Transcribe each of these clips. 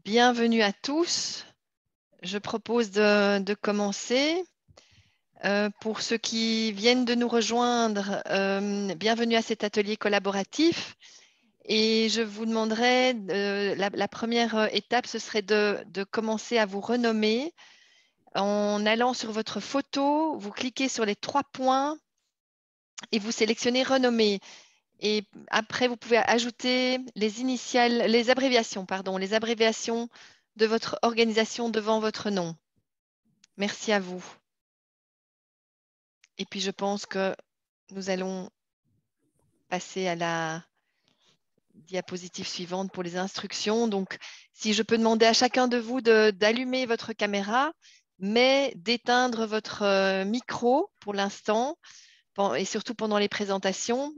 Bienvenue à tous. Je propose de commencer. Pour ceux qui viennent de nous rejoindre, bienvenue à cet atelier collaboratif. Et je vous demanderai, la première étape, ce serait de commencer à vous renommer. En allant sur votre photo, vous cliquez sur les 3 points et vous sélectionnez renommer. Et après, vous pouvez ajouter les initiales, les abréviations de votre organisation devant votre nom. Merci à vous. Et puis, je pense que nous allons passer à la diapositive suivante pour les instructions. Donc, si je peux demander à chacun de vous d'allumer votre caméra, mais d'éteindre votre micro pour l'instant, et surtout pendant les présentations.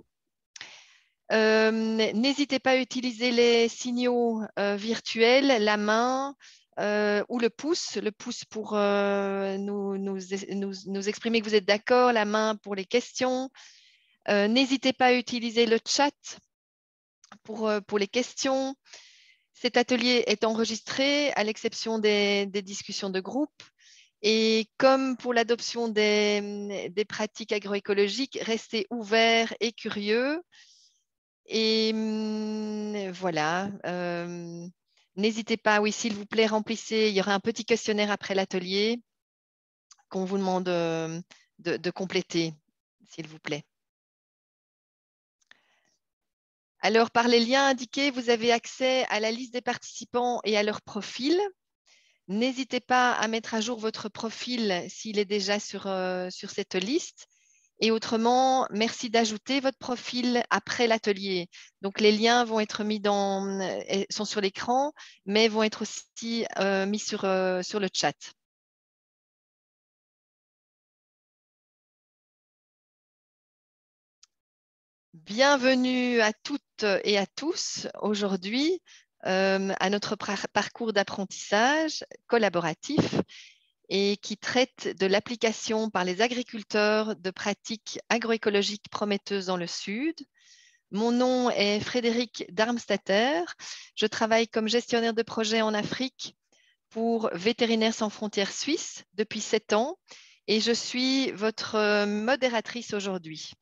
N'hésitez pas à utiliser les signaux virtuels, la main ou le pouce pour nous exprimer que vous êtes d'accord, la main pour les questions. N'hésitez pas à utiliser le chat pour les questions. Cet atelier est enregistré à l'exception des discussions de groupe. Et comme pour l'adoption des pratiques agroécologiques, restez ouverts et curieux. Et voilà. N'hésitez pas, oui, s'il vous plaît, remplissez. Il y aura un petit questionnaire après l'atelier qu'on vous demande de compléter, s'il vous plaît. Alors, par les liens indiqués, vous avez accès à la liste des participants et à leur profil. N'hésitez pas à mettre à jour votre profil s'il est déjà sur cette liste. Et autrement, merci d'ajouter votre profil après l'atelier. Donc, les liens vont être sont sur l'écran, mais vont être aussi mis sur le chat. Bienvenue à toutes et à tous aujourd'hui à notre parcours d'apprentissage collaboratif et qui traite de l'application par les agriculteurs de pratiques agroécologiques prometteuses dans le Sud. Mon nom est Frédéric Darmstater. Je travaille comme gestionnaire de projet en Afrique pour Vétérinaires sans frontières suisse depuis 7 ans et je suis votre modératrice aujourd'hui.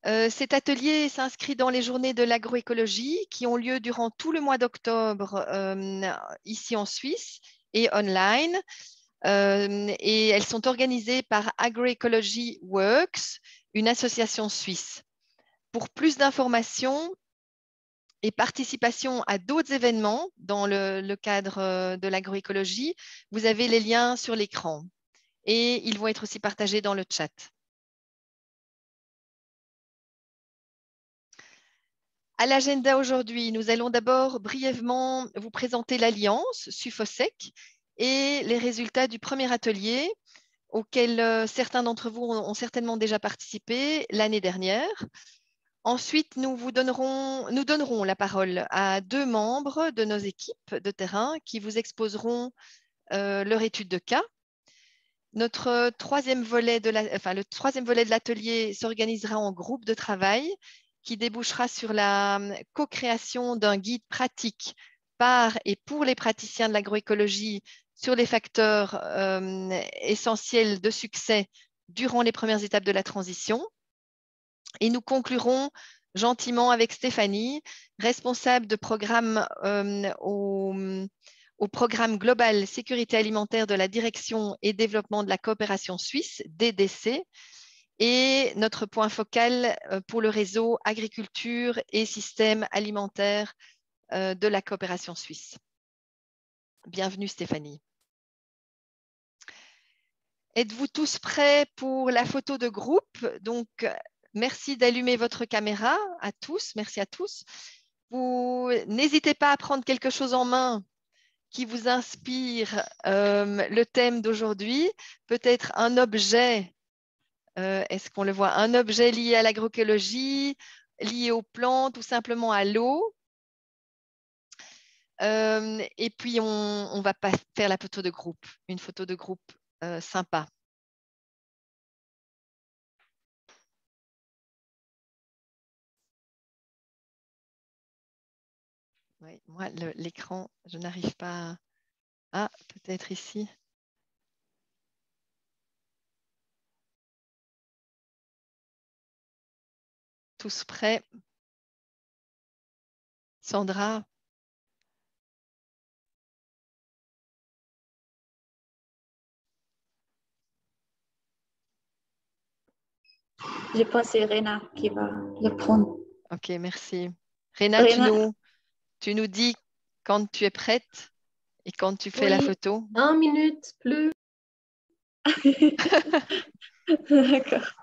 Cet atelier s'inscrit dans les journées de l'agroécologie qui ont lieu durant tout le mois d'octobre ici en Suisse et online. Et elles sont organisées par Agroecology Works, une association suisse. Pour plus d'informations et participation à d'autres événements dans le cadre de l'agroécologie, vous avez les liens sur l'écran et ils vont être aussi partagés dans le chat. À l'agenda aujourd'hui, nous allons d'abord brièvement vous présenter l'Alliance SUFOSEC et les résultats du premier atelier auquel certains d'entre vous ont certainement déjà participé l'année dernière. Ensuite, nous donnerons la parole à 2 membres de nos équipes de terrain qui vous exposeront leur étude de cas. Le troisième volet de l'atelier s'organisera en groupe de travail qui débouchera sur la co-création d'un guide pratique par et pour les praticiens de l'agroécologie sur les facteurs essentiels de succès durant les premières étapes de la transition. Et nous conclurons gentiment avec Stéphanie, responsable de programme au programme global sécurité alimentaire de la direction et développement de la coopération suisse, DDC, et notre point focal pour le réseau agriculture et système alimentaire de la coopération suisse. Bienvenue Stéphanie. Êtes-vous tous prêts pour la photo de groupe? Donc, merci d'allumer votre caméra à tous. Merci à tous. Vous n'hésitez pas à prendre quelque chose en main qui vous inspire le thème d'aujourd'hui. Peut-être un objet. Est-ce qu'on le voit? Un objet lié à l'agroécologie, lié aux plantes ou simplement à l'eau. Et puis, on va pas faire la photo de groupe. Une photo de groupe sympa. Oui, moi, l'écran, je n'arrive pas à... Ah, peut-être ici. Tous prêts. Sandra, Je pense que c'est Rena qui va le prendre. ok, merci. Réna, Rena, tu nous dis quand tu es prête et quand tu fais la Oui, photo. 1 minute plus. d'accord.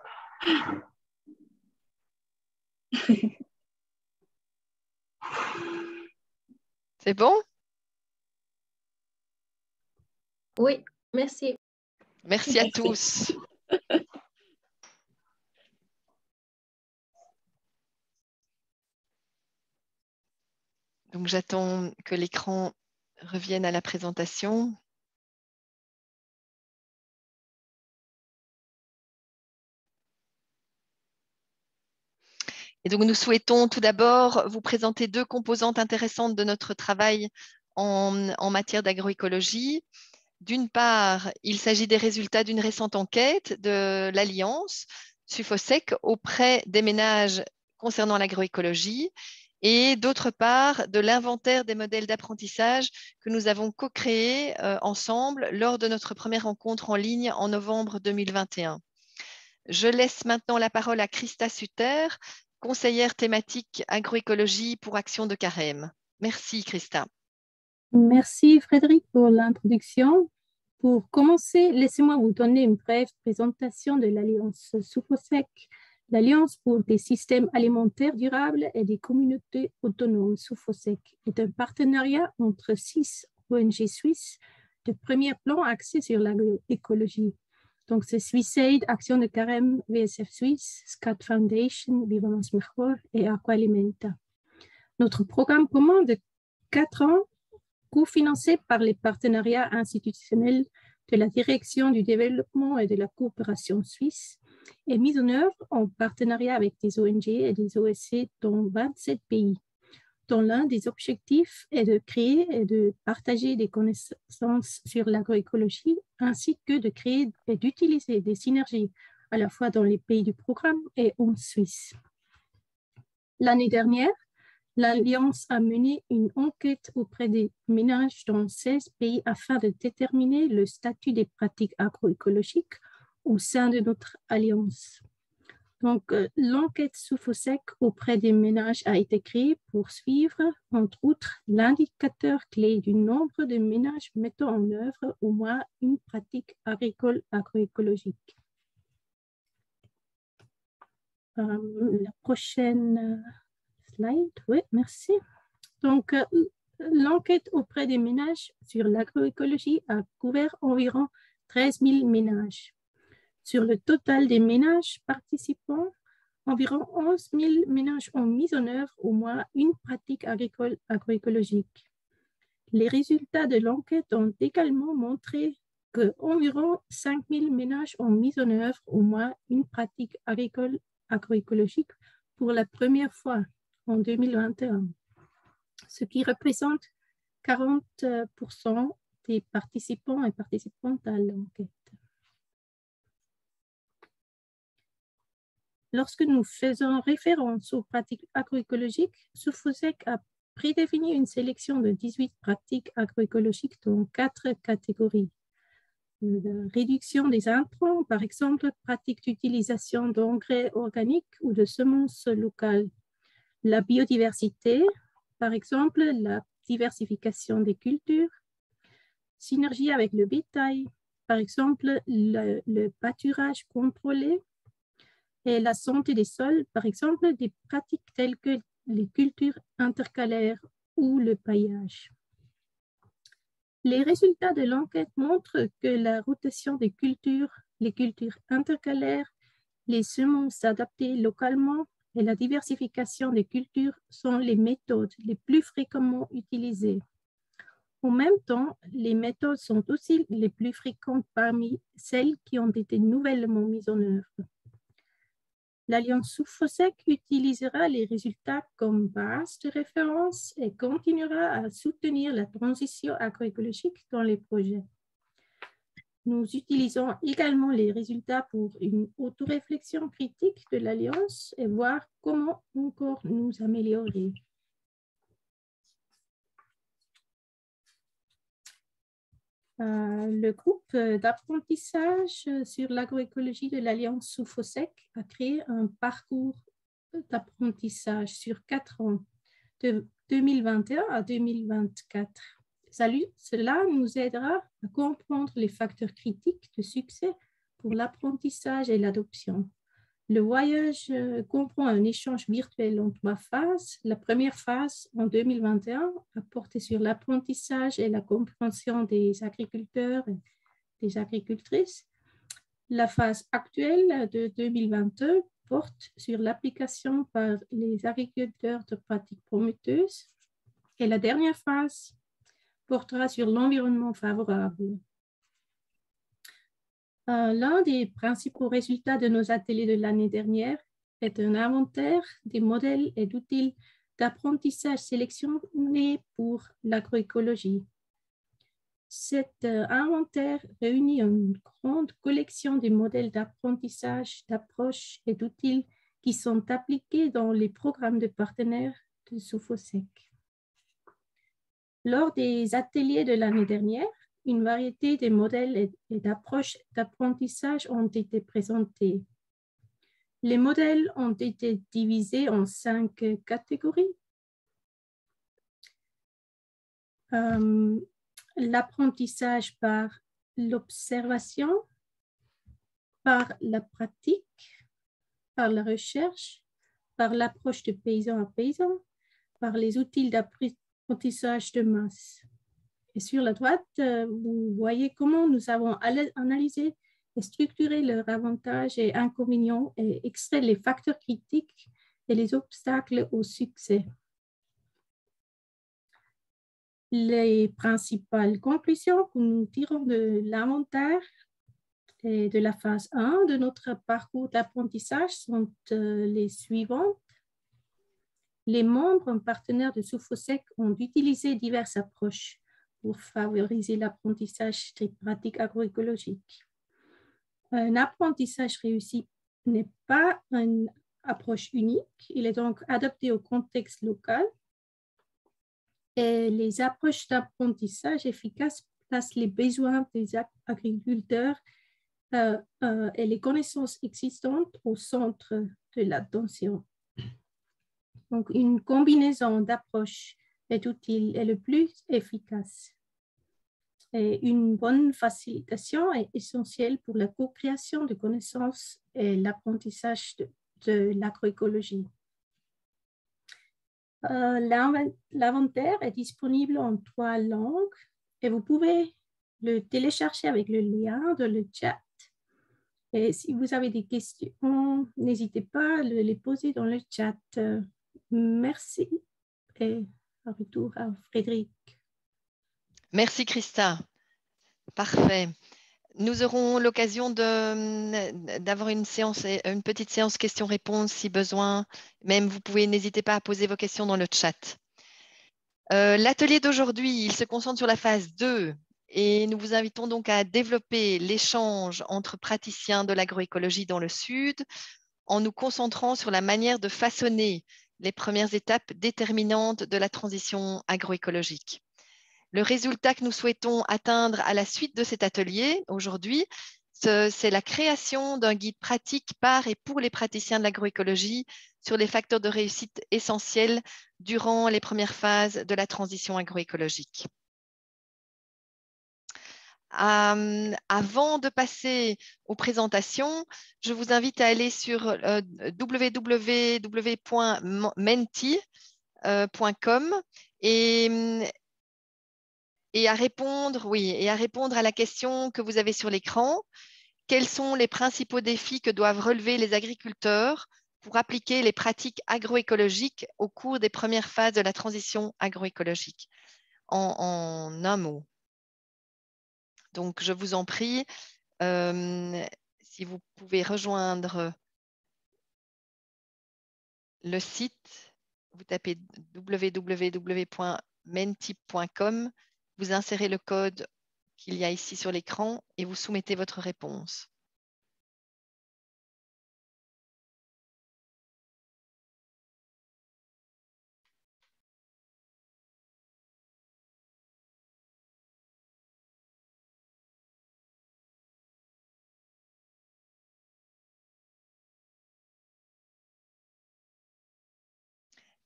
C'est bon? Oui, merci. Merci à Merci. tous. Donc, j'attends que l'écran revienne à la présentation. Et donc, nous souhaitons tout d'abord vous présenter deux composantes intéressantes de notre travail en matière d'agroécologie. D'une part, il s'agit des résultats d'une récente enquête de l'Alliance Sufosec auprès des ménages concernant l'agroécologie et d'autre part, de l'inventaire des modèles d'apprentissage que nous avons co-créé ensemble lors de notre première rencontre en ligne en novembre 2021. Je laisse maintenant la parole à Christa Sutter, conseillère thématique agroécologie pour Action de Carême. Merci Christa. Merci Frédéric pour l'introduction. Pour commencer, laissez-moi vous donner une brève présentation de l'Alliance Sufosec. L'Alliance pour des systèmes alimentaires durables et des communautés autonomes Sufosec est un partenariat entre 6 ONG suisses de premier plan axés sur l'agroécologie. Donc, c'est SwissAid, Action de Carême, VSF Suisse, SCAT Foundation, Vivamos Mejor et Aqualimenta. Notre programme commun de 4 ans, cofinancé par les partenariats institutionnels de la Direction du développement et de la coopération suisse, est mis en œuvre en partenariat avec des ONG et des OSC dans 27 pays, dont l'un des objectifs est de créer et de partager des connaissances sur l'agroécologie, ainsi que de créer et d'utiliser des synergies à la fois dans les pays du programme et en Suisse. L'année dernière, l'Alliance a mené une enquête auprès des ménages dans 16 pays afin de déterminer le statut des pratiques agroécologiques au sein de notre Alliance. Donc, l'enquête Sufosec auprès des ménages a été créée pour suivre, entre autres, l'indicateur clé du nombre de ménages mettant en œuvre au moins une pratique agricole agroécologique. La prochaine slide, oui, merci. Donc, l'enquête auprès des ménages sur l'agroécologie a couvert environ 13 000 ménages. Sur le total des ménages participants, environ 11 000 ménages ont mis en œuvre au moins une pratique agricole agroécologique. Les résultats de l'enquête ont également montré qu'environ 5 000 ménages ont mis en œuvre au moins une pratique agricole agroécologique pour la première fois en 2021, ce qui représente 40% des participants et participantes à l'enquête. Lorsque nous faisons référence aux pratiques agroécologiques, Sufosec a prédéfini une sélection de 18 pratiques agroécologiques dans 4 catégories. La réduction des intrants, par exemple, pratique d'utilisation d'engrais organiques ou de semences locales. La biodiversité, par exemple, la diversification des cultures. Synergie avec le bétail, par exemple, le pâturage contrôlé. Et la santé des sols, par exemple, des pratiques telles que les cultures intercalaires ou le paillage. Les résultats de l'enquête montrent que la rotation des cultures, les cultures intercalaires, les semences adaptées localement et la diversification des cultures sont les méthodes les plus fréquemment utilisées. En même temps, les méthodes sont aussi les plus fréquentes parmi celles qui ont été nouvellement mises en œuvre. L'Alliance SUFOSEC utilisera les résultats comme base de référence et continuera à soutenir la transition agroécologique dans les projets. Nous utilisons également les résultats pour une autoréflexion critique de l'Alliance et voir comment encore nous améliorer. Le groupe d'apprentissage sur l'agroécologie de l'Alliance SUFOSEC a créé un parcours d'apprentissage sur 4 ans, de 2021 à 2024. Cela nous aidera à comprendre les facteurs critiques de succès pour l'apprentissage et l'adoption. Le voyage comprend un échange virtuel en 3 phases. La première phase, en 2021, a porté sur l'apprentissage et la compréhension des agriculteurs et des agricultrices. La phase actuelle de 2022 porte sur l'application par les agriculteurs de pratiques prometteuses. Et la dernière phase portera sur l'environnement favorable. L'un des principaux résultats de nos ateliers de l'année dernière est un inventaire des modèles et d'outils d'apprentissage sélectionnés pour l'agroécologie. Cet inventaire réunit une grande collection de modèles d'apprentissage, d'approches et d'outils qui sont appliqués dans les programmes de partenaires de SUFOSEC. Lors des ateliers de l'année dernière, une variété de modèles et d'approches d'apprentissage ont été présentés. Les modèles ont été divisés en 5 catégories. L'apprentissage par l'observation, par la pratique, par la recherche, par l'approche de paysan à paysan, par les outils d'apprentissage de masse. Et sur la droite, vous voyez comment nous avons analysé et structuré leurs avantages et inconvénients et extrait les facteurs critiques et les obstacles au succès. Les principales conclusions que nous tirons de l'inventaire et de la phase 1 de notre parcours d'apprentissage sont les suivantes. Les membres partenaires de SUFOSEC ont utilisé diverses approches pour favoriser l'apprentissage des pratiques agroécologiques. Un apprentissage réussi n'est pas une approche unique, il est donc adapté au contexte local. Et les approches d'apprentissage efficaces placent les besoins des agriculteurs et les connaissances existantes au centre de l'attention. Donc, une combinaison d'approches et d'outils est le plus efficace. Et une bonne facilitation est essentielle pour la co-création de connaissances et l'apprentissage de l'agroécologie. L'inventaire est disponible en 3 langues et vous pouvez le télécharger avec le lien dans le chat. Et si vous avez des questions, n'hésitez pas à les poser dans le chat. Merci et à retour à Frédéric. Merci Christa. Parfait. Nous aurons l'occasion d'avoir une petite séance questions-réponses si besoin. Même vous pouvez, n'hésitez pas à poser vos questions dans le chat. L'atelier d'aujourd'hui, il se concentre sur la phase 2 et nous vous invitons donc à développer l'échange entre praticiens de l'agroécologie dans le Sud en nous concentrant sur la manière de façonner les premières étapes déterminantes de la transition agroécologique. Le résultat que nous souhaitons atteindre à la suite de cet atelier aujourd'hui, c'est la création d'un guide pratique par et pour les praticiens de l'agroécologie sur les facteurs de réussite essentiels durant les premières phases de la transition agroécologique. Avant de passer aux présentations, je vous invite à aller sur www.menti.com et à répondre à la question que vous avez sur l'écran. Quels sont les principaux défis que doivent relever les agriculteurs pour appliquer les pratiques agroécologiques au cours des premières phases de la transition agroécologique? En un mot. Donc, je vous en prie, si vous pouvez rejoindre le site, vous tapez www.menti.com, vous insérez le code qu'il y a ici sur l'écran et vous soumettez votre réponse.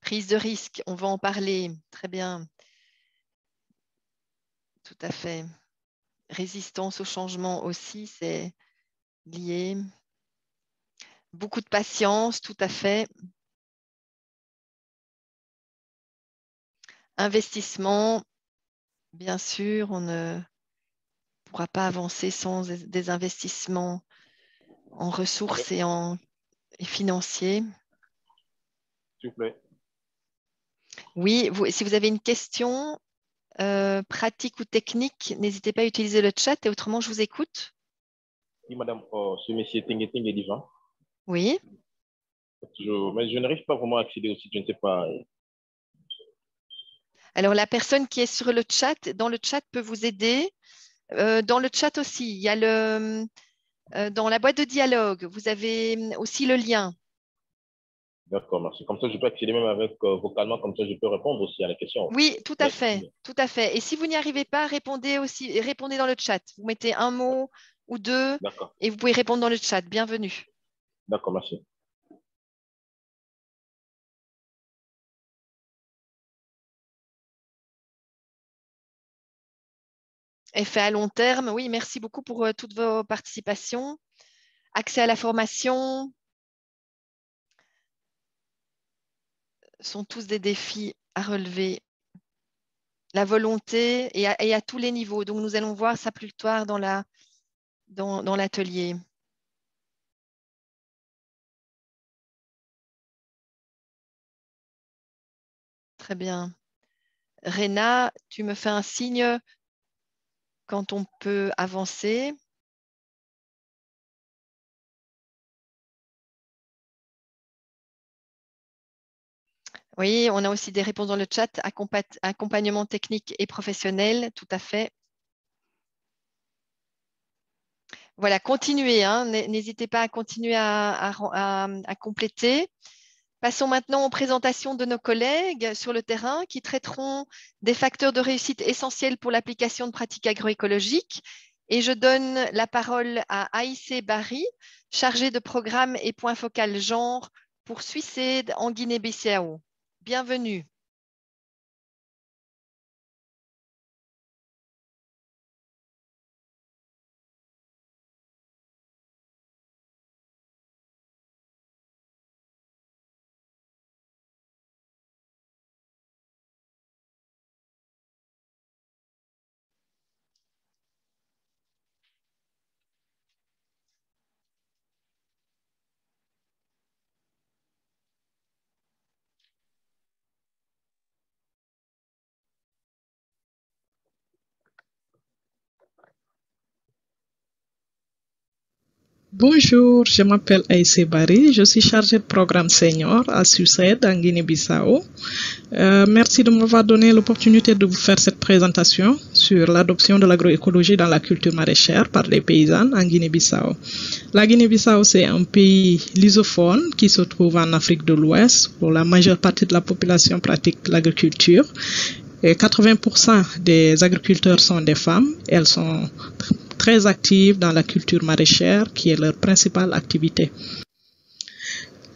Prise de risque, on va en parler. Très bien. Tout à fait. Résistance au changement aussi, c'est lié. Beaucoup de patience, tout à fait. Investissement, bien sûr, on ne pourra pas avancer sans des investissements en ressources et financiers. S'il vous plaît. Oui, si vous avez une question pratique ou technique, n'hésitez pas à utiliser le chat et autrement, je vous écoute. Oui, madame, ce monsieur Tingeting est divin. Oui. Mais je n'arrive pas vraiment à accéder au site, je ne sais pas. Alors, la personne qui est sur le chat, dans le chat peut vous aider. Dans le chat aussi, il y a dans la boîte de dialogue, vous avez aussi le lien. D'accord, merci. Comme ça, je peux accéder même avec vocalement, comme ça, je peux répondre aussi à la question. Oui, tout à fait, tout à fait. Et si vous n'y arrivez pas, répondez dans le chat. Vous mettez un mot ou deux et vous pouvez répondre dans le chat. Bienvenue. D'accord, merci. Effet à long terme, oui, merci beaucoup pour toutes vos participations. Accès à la formation sont tous des défis à relever. La volonté et à tous les niveaux. Donc, nous allons voir ça plus tard dans l'atelier. Très bien. Réna, tu me fais un signe quand on peut avancer. Oui, on a aussi des réponses dans le chat. Accompagnement technique et professionnel, tout à fait. Voilà, continuez. Hein, n'hésitez pas à continuer à compléter. Passons maintenant aux présentations de nos collègues sur le terrain qui traiteront des facteurs de réussite essentiels pour l'application de pratiques agroécologiques. Et je donne la parole à Aïssé Barry, chargée de programme et point focal genre pour Suicide en Guinée-Bissau. Bienvenue. Bonjour, je m'appelle Aïssé Barry, je suis chargée de programme senior à Suicide en Guinée-Bissau. Merci de m'avoir donné l'opportunité de vous faire cette présentation sur l'adoption de l'agroécologie dans la culture maraîchère par les paysannes en Guinée-Bissau. La Guinée-Bissau, c'est un pays lusophone qui se trouve en Afrique de l'Ouest, où la majeure partie de la population pratique l'agriculture. Et 80% des agriculteurs sont des femmes. Elles sont très actives dans la culture maraîchère, qui est leur principale activité.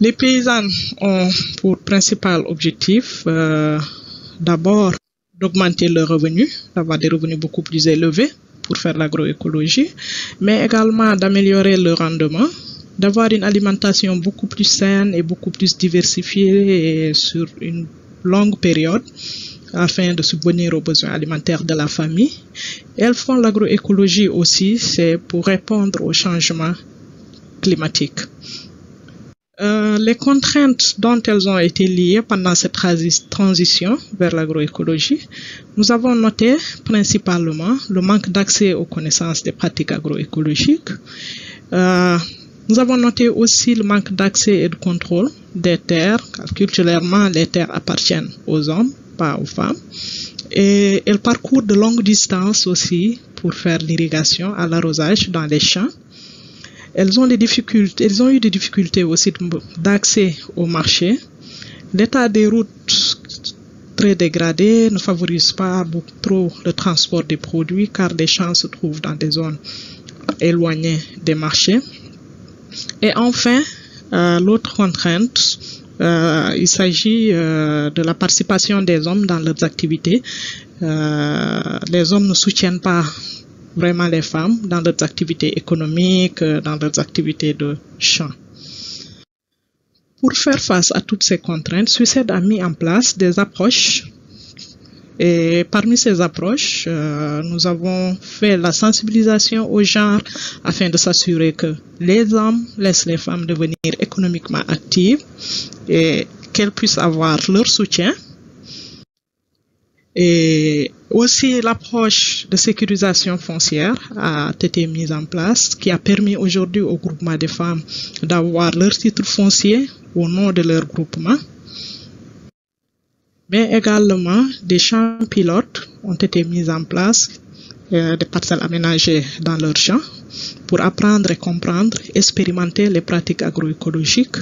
Les paysannes ont pour principal objectif d'abord d'augmenter leurs revenus, d'avoir des revenus beaucoup plus élevés pour faire l'agroécologie, mais également d'améliorer le rendement, d'avoir une alimentation beaucoup plus saine et beaucoup plus diversifiée et sur une longue période, afin de subvenir aux besoins alimentaires de la famille. Et elles font l'agroécologie aussi, c'est pour répondre aux changements climatiques. Les contraintes dont elles ont été liées pendant cette transition vers l'agroécologie, nous avons noté principalement le manque d'accès aux connaissances des pratiques agroécologiques, Nous avons noté aussi le manque d'accès et de contrôle des terres. Culturellement, les terres appartiennent aux hommes, pas aux femmes. Et elles parcourent de longues distances aussi pour faire l'irrigation à l'arrosage dans les champs. Elles ont eu des difficultés aussi d'accès au marché. L'état des routes très dégradé ne favorise pas trop le transport des produits car les champs se trouvent dans des zones éloignées des marchés. Et enfin, l'autre contrainte, il s'agit de la participation des hommes dans leurs activités. Les hommes ne soutiennent pas vraiment les femmes dans leurs activités économiques, dans leurs activités de champ. Pour faire face à toutes ces contraintes, Suiced a mis en place des approches. Et parmi ces approches, nous avons fait la sensibilisation au genre afin de s'assurer que les hommes laissent les femmes devenir économiquement actives et qu'elles puissent avoir leur soutien. Et aussi l'approche de sécurisation foncière a été mise en place qui a permis aujourd'hui au groupement des femmes d'avoir leur titre foncier au nom de leur groupement. Mais également des champs pilotes ont été mis en place, des parcelles aménagées dans leurs champs pour apprendre et comprendre, expérimenter les pratiques agroécologiques.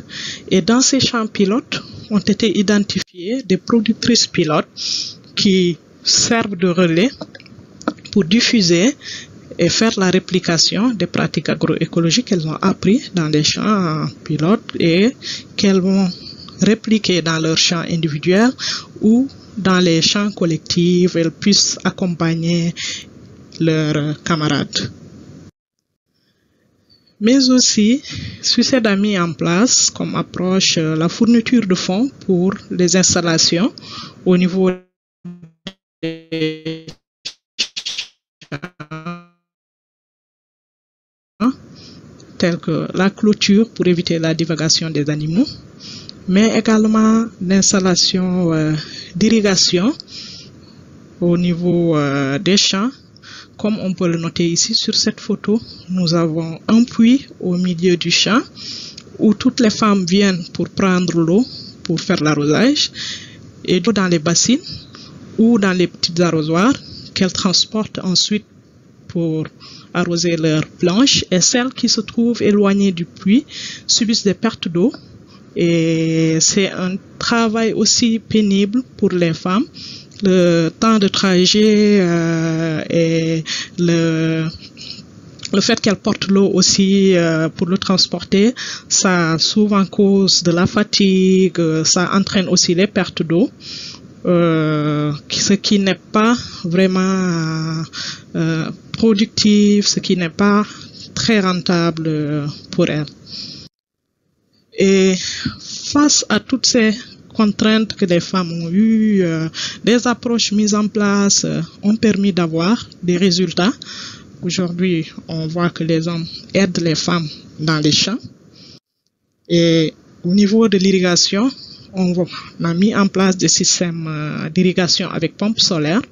Et dans ces champs pilotes ont été identifiées des productrices pilotes qui servent de relais pour diffuser et faire la réplication des pratiques agroécologiques qu'elles ont apprises dans les champs pilotes et qu'elles vont répliquer dans leurs champs individuels ou dans les champs collectifs, elles puissent accompagner leurs camarades. Mais aussi, Suiced a mis en place comme approche la fourniture de fonds pour les installations au niveau des champs, tels que la clôture pour éviter la divagation des animaux, mais également l'installation d'irrigation au niveau des champs. Comme on peut le noter ici sur cette photo, nous avons un puits au milieu du champ où toutes les femmes viennent pour prendre l'eau pour faire l'arrosage et dans les bassines ou dans les petites arrosoirs qu'elles transportent ensuite pour arroser leurs planches, et celles qui se trouvent éloignées du puits subissent des pertes d'eau. Et c'est un travail aussi pénible pour les femmes. Le temps de trajet et le fait qu'elles portent l'eau aussi pour le transporter, ça souvent cause de la fatigue, ça entraîne aussi les pertes d'eau, ce qui n'est pas vraiment productif, ce qui n'est pas très rentable pour elles. Et face à toutes ces contraintes que les femmes ont eues, des approches mises en place ont permis d'avoir des résultats. Aujourd'hui, on voit que les hommes aident les femmes dans les champs. Et au niveau de l'irrigation, on a mis en place des systèmes d'irrigation avec pompes solaires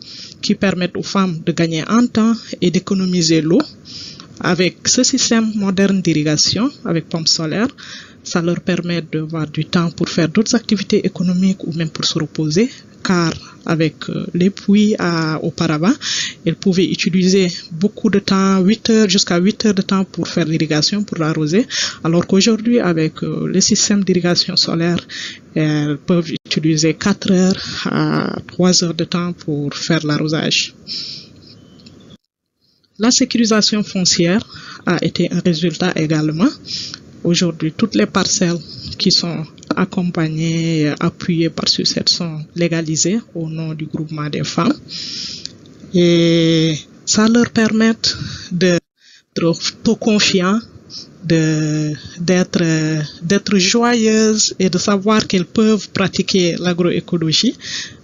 qui permettent aux femmes de gagner en temps et d'économiser l'eau. Avec ce système moderne d'irrigation avec pompes solaires, ça leur permet d'avoir du temps pour faire d'autres activités économiques ou même pour se reposer, car avec les puits auparavant, elles pouvaient utiliser beaucoup de temps, 8 heures jusqu'à 8 heures de temps pour faire l'irrigation, pour l'arroser, alors qu'aujourd'hui, avec le système d'irrigation solaire, elles peuvent utiliser 4 heures à 3 heures de temps pour faire l'arrosage. La sécurisation foncière a été un résultat également. Aujourd'hui, toutes les parcelles qui sont accompagnées, appuyées par Suiced sont légalisées au nom du groupement des femmes. Et ça leur permet d'être confiants, d'être joyeuses et de savoir qu'elles peuvent pratiquer l'agroécologie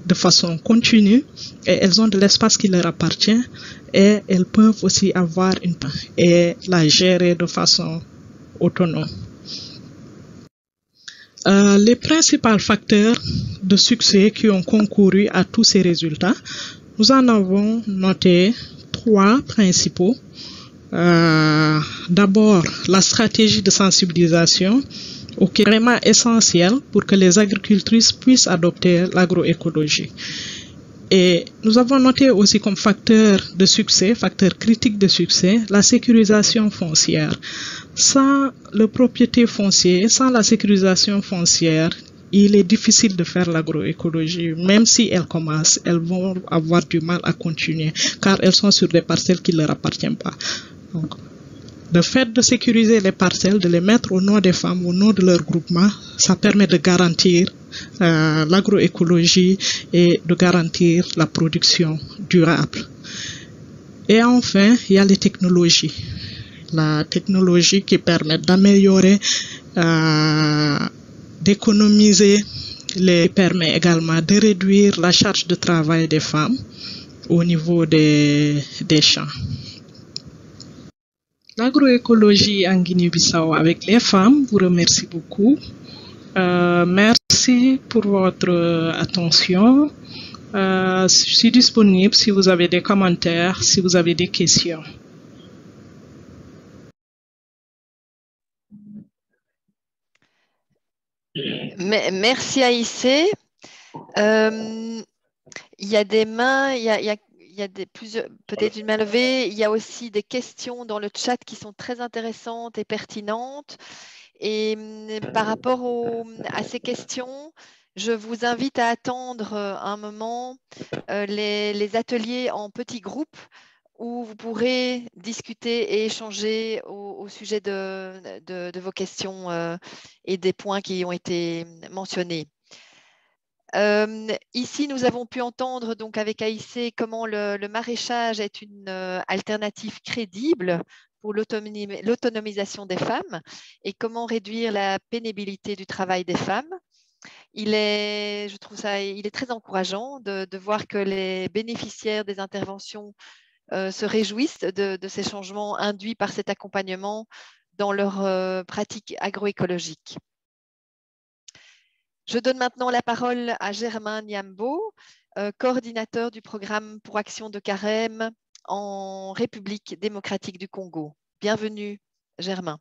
de façon continue et elles ont de l'espace qui leur appartient et elles peuvent aussi avoir et la gérer de façon autonome. Les principaux facteurs de succès qui ont concouru à tous ces résultats, nous en avons noté 3 principaux. D'abord, la stratégie de sensibilisation, qui est vraiment essentielle pour que les agricultrices puissent adopter l'agroécologie. Et nous avons noté aussi comme facteur de succès, facteur critique de succès, la sécurisation foncière. Sans la propriété foncière, sans la sécurisation foncière, il est difficile de faire l'agroécologie. Même si elles commencent, elles vont avoir du mal à continuer, car elles sont sur des parcelles qui ne leur appartiennent pas. Donc, le fait de sécuriser les parcelles, de les mettre au nom des femmes, au nom de leur groupement, ça permet de garantir l'agroécologie et de garantir la production durable. Et enfin, il y a les technologies. La technologie qui permet d'améliorer, d'économiser, permet également de réduire la charge de travail des femmes au niveau des champs. L'agroécologie en Guinée-Bissau avec les femmes vous remercie beaucoup. Merci pour votre attention. Je suis disponible si vous avez des commentaires, si vous avez des questions. Merci Aïssé. Il y a des mains, il y a peut-être une main levée. Il y a aussi des questions dans le chat qui sont très intéressantes et pertinentes. Et par rapport à ces questions, je vous invite à attendre un moment les ateliers en petits groupes où vous pourrez discuter et échanger au sujet de vos questions et des points qui ont été mentionnés. Ici, nous avons pu entendre donc avec Aïssé comment le maraîchage est une alternative crédible pour l'autonomisation des femmes et comment réduire la pénibilité du travail des femmes. Je trouve il est très encourageant de voir que les bénéficiaires des interventions se réjouissent de ces changements induits par cet accompagnement dans leur pratique agroécologique. Je donne maintenant la parole à Germain Niambo, coordinateur du programme pour Action de Carême en République démocratique du Congo. Bienvenue, Germain.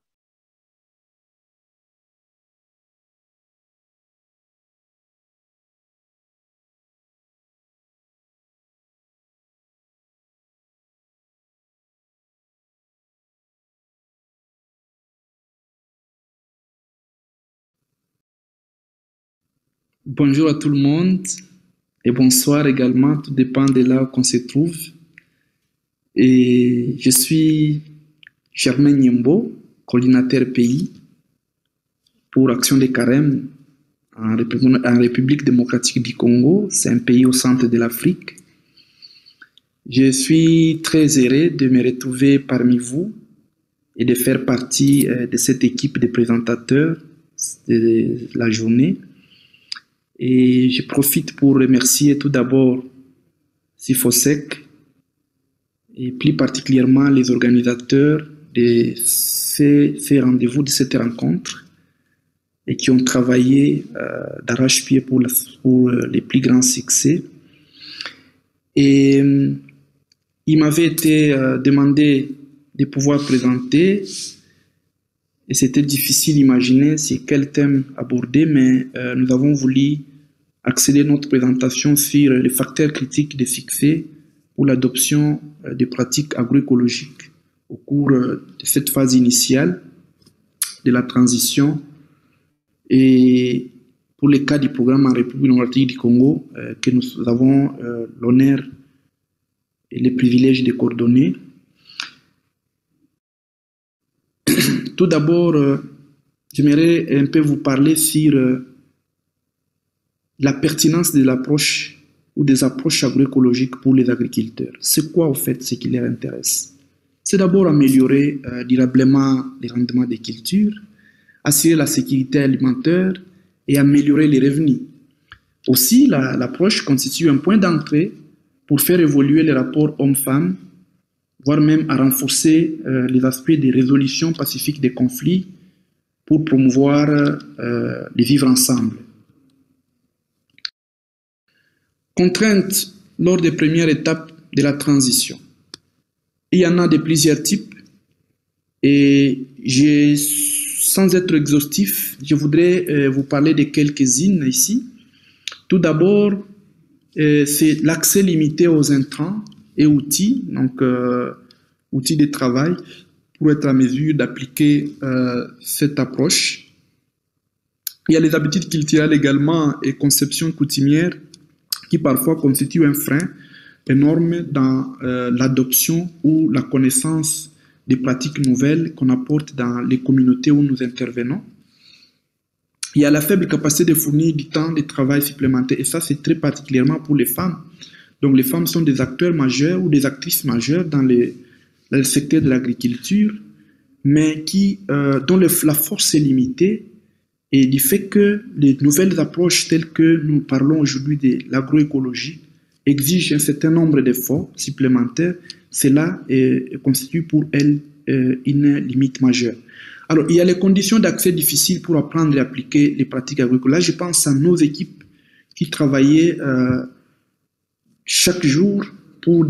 Bonjour à tout le monde et bonsoir également, tout dépend de là qu'on se trouve. Et je suis Germain Niambo, coordinateur pays pour Action de Carême en République démocratique du Congo. C'est un pays au centre de l'Afrique. Je suis très heureux de me retrouver parmi vous et de faire partie de cette équipe de présentateurs de la journée. Et je profite pour remercier tout d'abord Sifosec et plus particulièrement les organisateurs de ces rendez-vous, de cette rencontre et qui ont travaillé d'arrache-pied pour les plus grands succès. Et il m'avait été demandé de pouvoir présenter et c'était difficile d'imaginer sur quel thème aborder, mais nous avons voulu axer notre présentation sur les facteurs critiques de succès pour l'adoption des pratiques agroécologiques au cours de cette phase initiale de la transition et pour le cas du programme en République démocratique du Congo que nous avons l'honneur et le privilège de coordonner. Tout d'abord, j'aimerais un peu vous parler sur la pertinence de l'approche ou des approches agroécologiques pour les agriculteurs. C'est quoi, au fait, ce qui les intéresse? C'est d'abord améliorer durablement les rendements des cultures, assurer la sécurité alimentaire et améliorer les revenus. Aussi, l'approche constitue un point d'entrée pour faire évoluer les rapports hommes-femmes, voire même à renforcer les aspects de résolution pacifique des conflits pour promouvoir les vivre ensemble. Contraintes lors des premières étapes de la transition. Il y en a de plusieurs types, Et sans être exhaustif, je voudrais vous parler de quelques-unes ici. Tout d'abord, c'est l'accès limité aux intrants et outils, donc outils de travail, pour être à mesure d'appliquer cette approche. Il y a les habitudes culturelles également et conceptions coutumières qui parfois constituent un frein énorme dans l'adoption ou la connaissance des pratiques nouvelles qu'on apporte dans les communautés où nous intervenons. Il y a la faible capacité de fournir du temps de travail supplémentaire, et ça c'est très particulièrement pour les femmes. Donc les femmes sont des acteurs majeurs ou des actrices majeures dans le secteur de l'agriculture, mais dont la force est limitée, et du fait que les nouvelles approches telles que nous parlons aujourd'hui de l'agroécologie exigent un certain nombre d'efforts supplémentaires, cela constitue pour elles une limite majeure. Alors, il y a les conditions d'accès difficiles pour apprendre et appliquer les pratiques agricoles. Là, je pense à nos équipes qui travaillaient chaque jour pour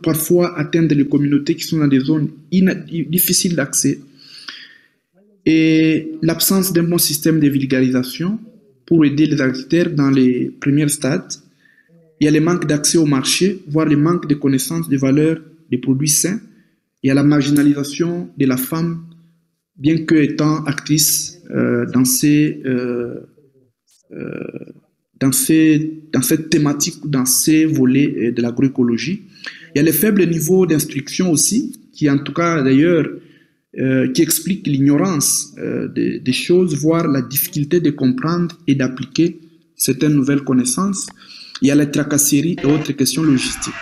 parfois atteindre les communautés qui sont dans des zones difficiles d'accès. Et l'absence d'un bon système de vulgarisation pour aider les agriculteurs dans les premiers stades. Il y a le manque d'accès au marché, voire le manque de connaissance des valeurs des produits sains. Il y a la marginalisation de la femme, bien qu'étant actrice dans cette thématique, dans ces volets de l'agroécologie. Il y a le faible niveau d'instruction aussi, qui en tout cas d'ailleurs, qui explique l'ignorance des choses, voire la difficulté de comprendre et d'appliquer certaines nouvelles connaissances. Il y a la tracasserie et autres questions logistiques.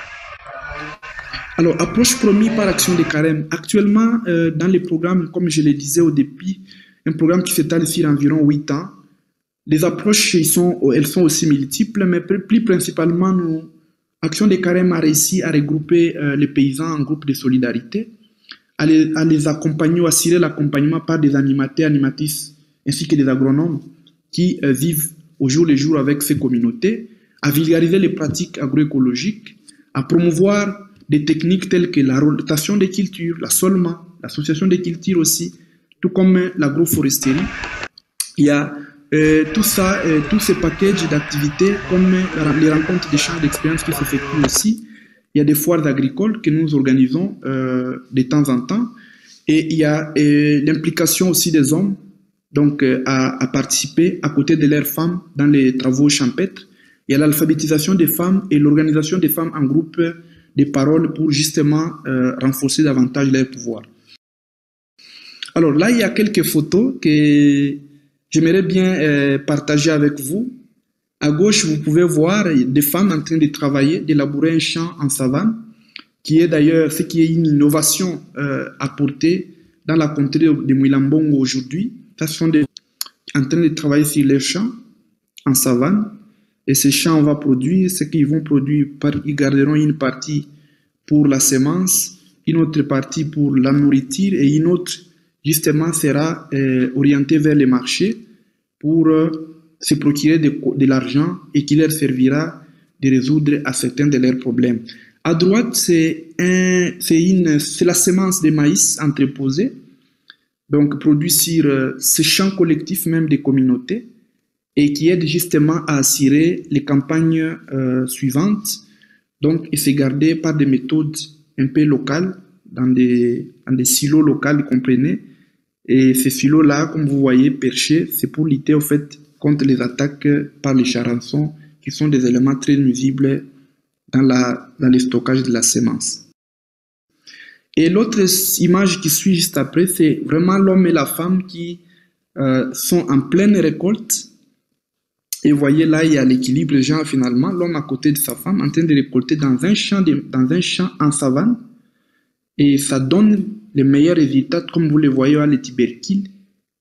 Alors, approche promise par Action des Carême. Actuellement, dans les programmes, comme je le disais au début, un programme qui s'étale sur environ 8 ans, les approches, elles sont aussi multiples, mais plus principalement, Action des Carême a réussi à regrouper les paysans en groupes de solidarité, à les accompagner, à assurer l'accompagnement par des animateurs, animatrices, ainsi que des agronomes qui vivent au jour le jour avec ces communautés, à vulgariser les pratiques agroécologiques, à promouvoir des techniques telles que la rotation des cultures, la SOLMA, l'association des cultures aussi, tout comme l'agroforesterie. Il y a tout ça, tous ces packages d'activités comme les rencontres d'échanges d'expériences qui s'effectuent aussi. Il y a des foires agricoles que nous organisons de temps en temps. Et il y a l'implication aussi des hommes donc, à participer à côté de leurs femmes dans les travaux champêtres. Il y a l'alphabétisation des femmes et l'organisation des femmes en groupe de parole pour justement renforcer davantage leur pouvoir. Alors là, il y a quelques photos que j'aimerais bien partager avec vous. À gauche, vous pouvez voir des femmes en train de travailler, de labourer un champ en savane, qui est d'ailleurs ce qui est une innovation apportée dans la contrée de Mouilambongo aujourd'hui. Ce sont des en train de travailler sur les champs en savane. Et ces champs, on va produire ce qu'ils vont produire. Ils garderont une partie pour la semence, une autre partie pour la nourriture et une autre, justement, sera orientée vers les marchés pour se procurer de l'argent et qui leur servira de résoudre à certains de leurs problèmes. À droite, c'est la semence de maïs entreposée, donc produit sur ces champs collectifs même des communautés, et qui aide justement à assurer les campagnes suivantes, donc, et c'est gardé par des méthodes un peu locales, dans des silos locaux, vous comprenez. Et ces silos-là, comme vous voyez, perchés, c'est pour lutter au fait contre les attaques par les charançons, qui sont des éléments très nuisibles dans le stockage de la semence. Et l'autre image qui suit juste après, c'est vraiment l'homme et la femme qui sont en pleine récolte. Et vous voyez là, il y a l'équilibre genre finalement, l'homme à côté de sa femme en train de récolter dans un champ en savane. Et ça donne les meilleurs résultats, comme vous le voyez à les tubercules.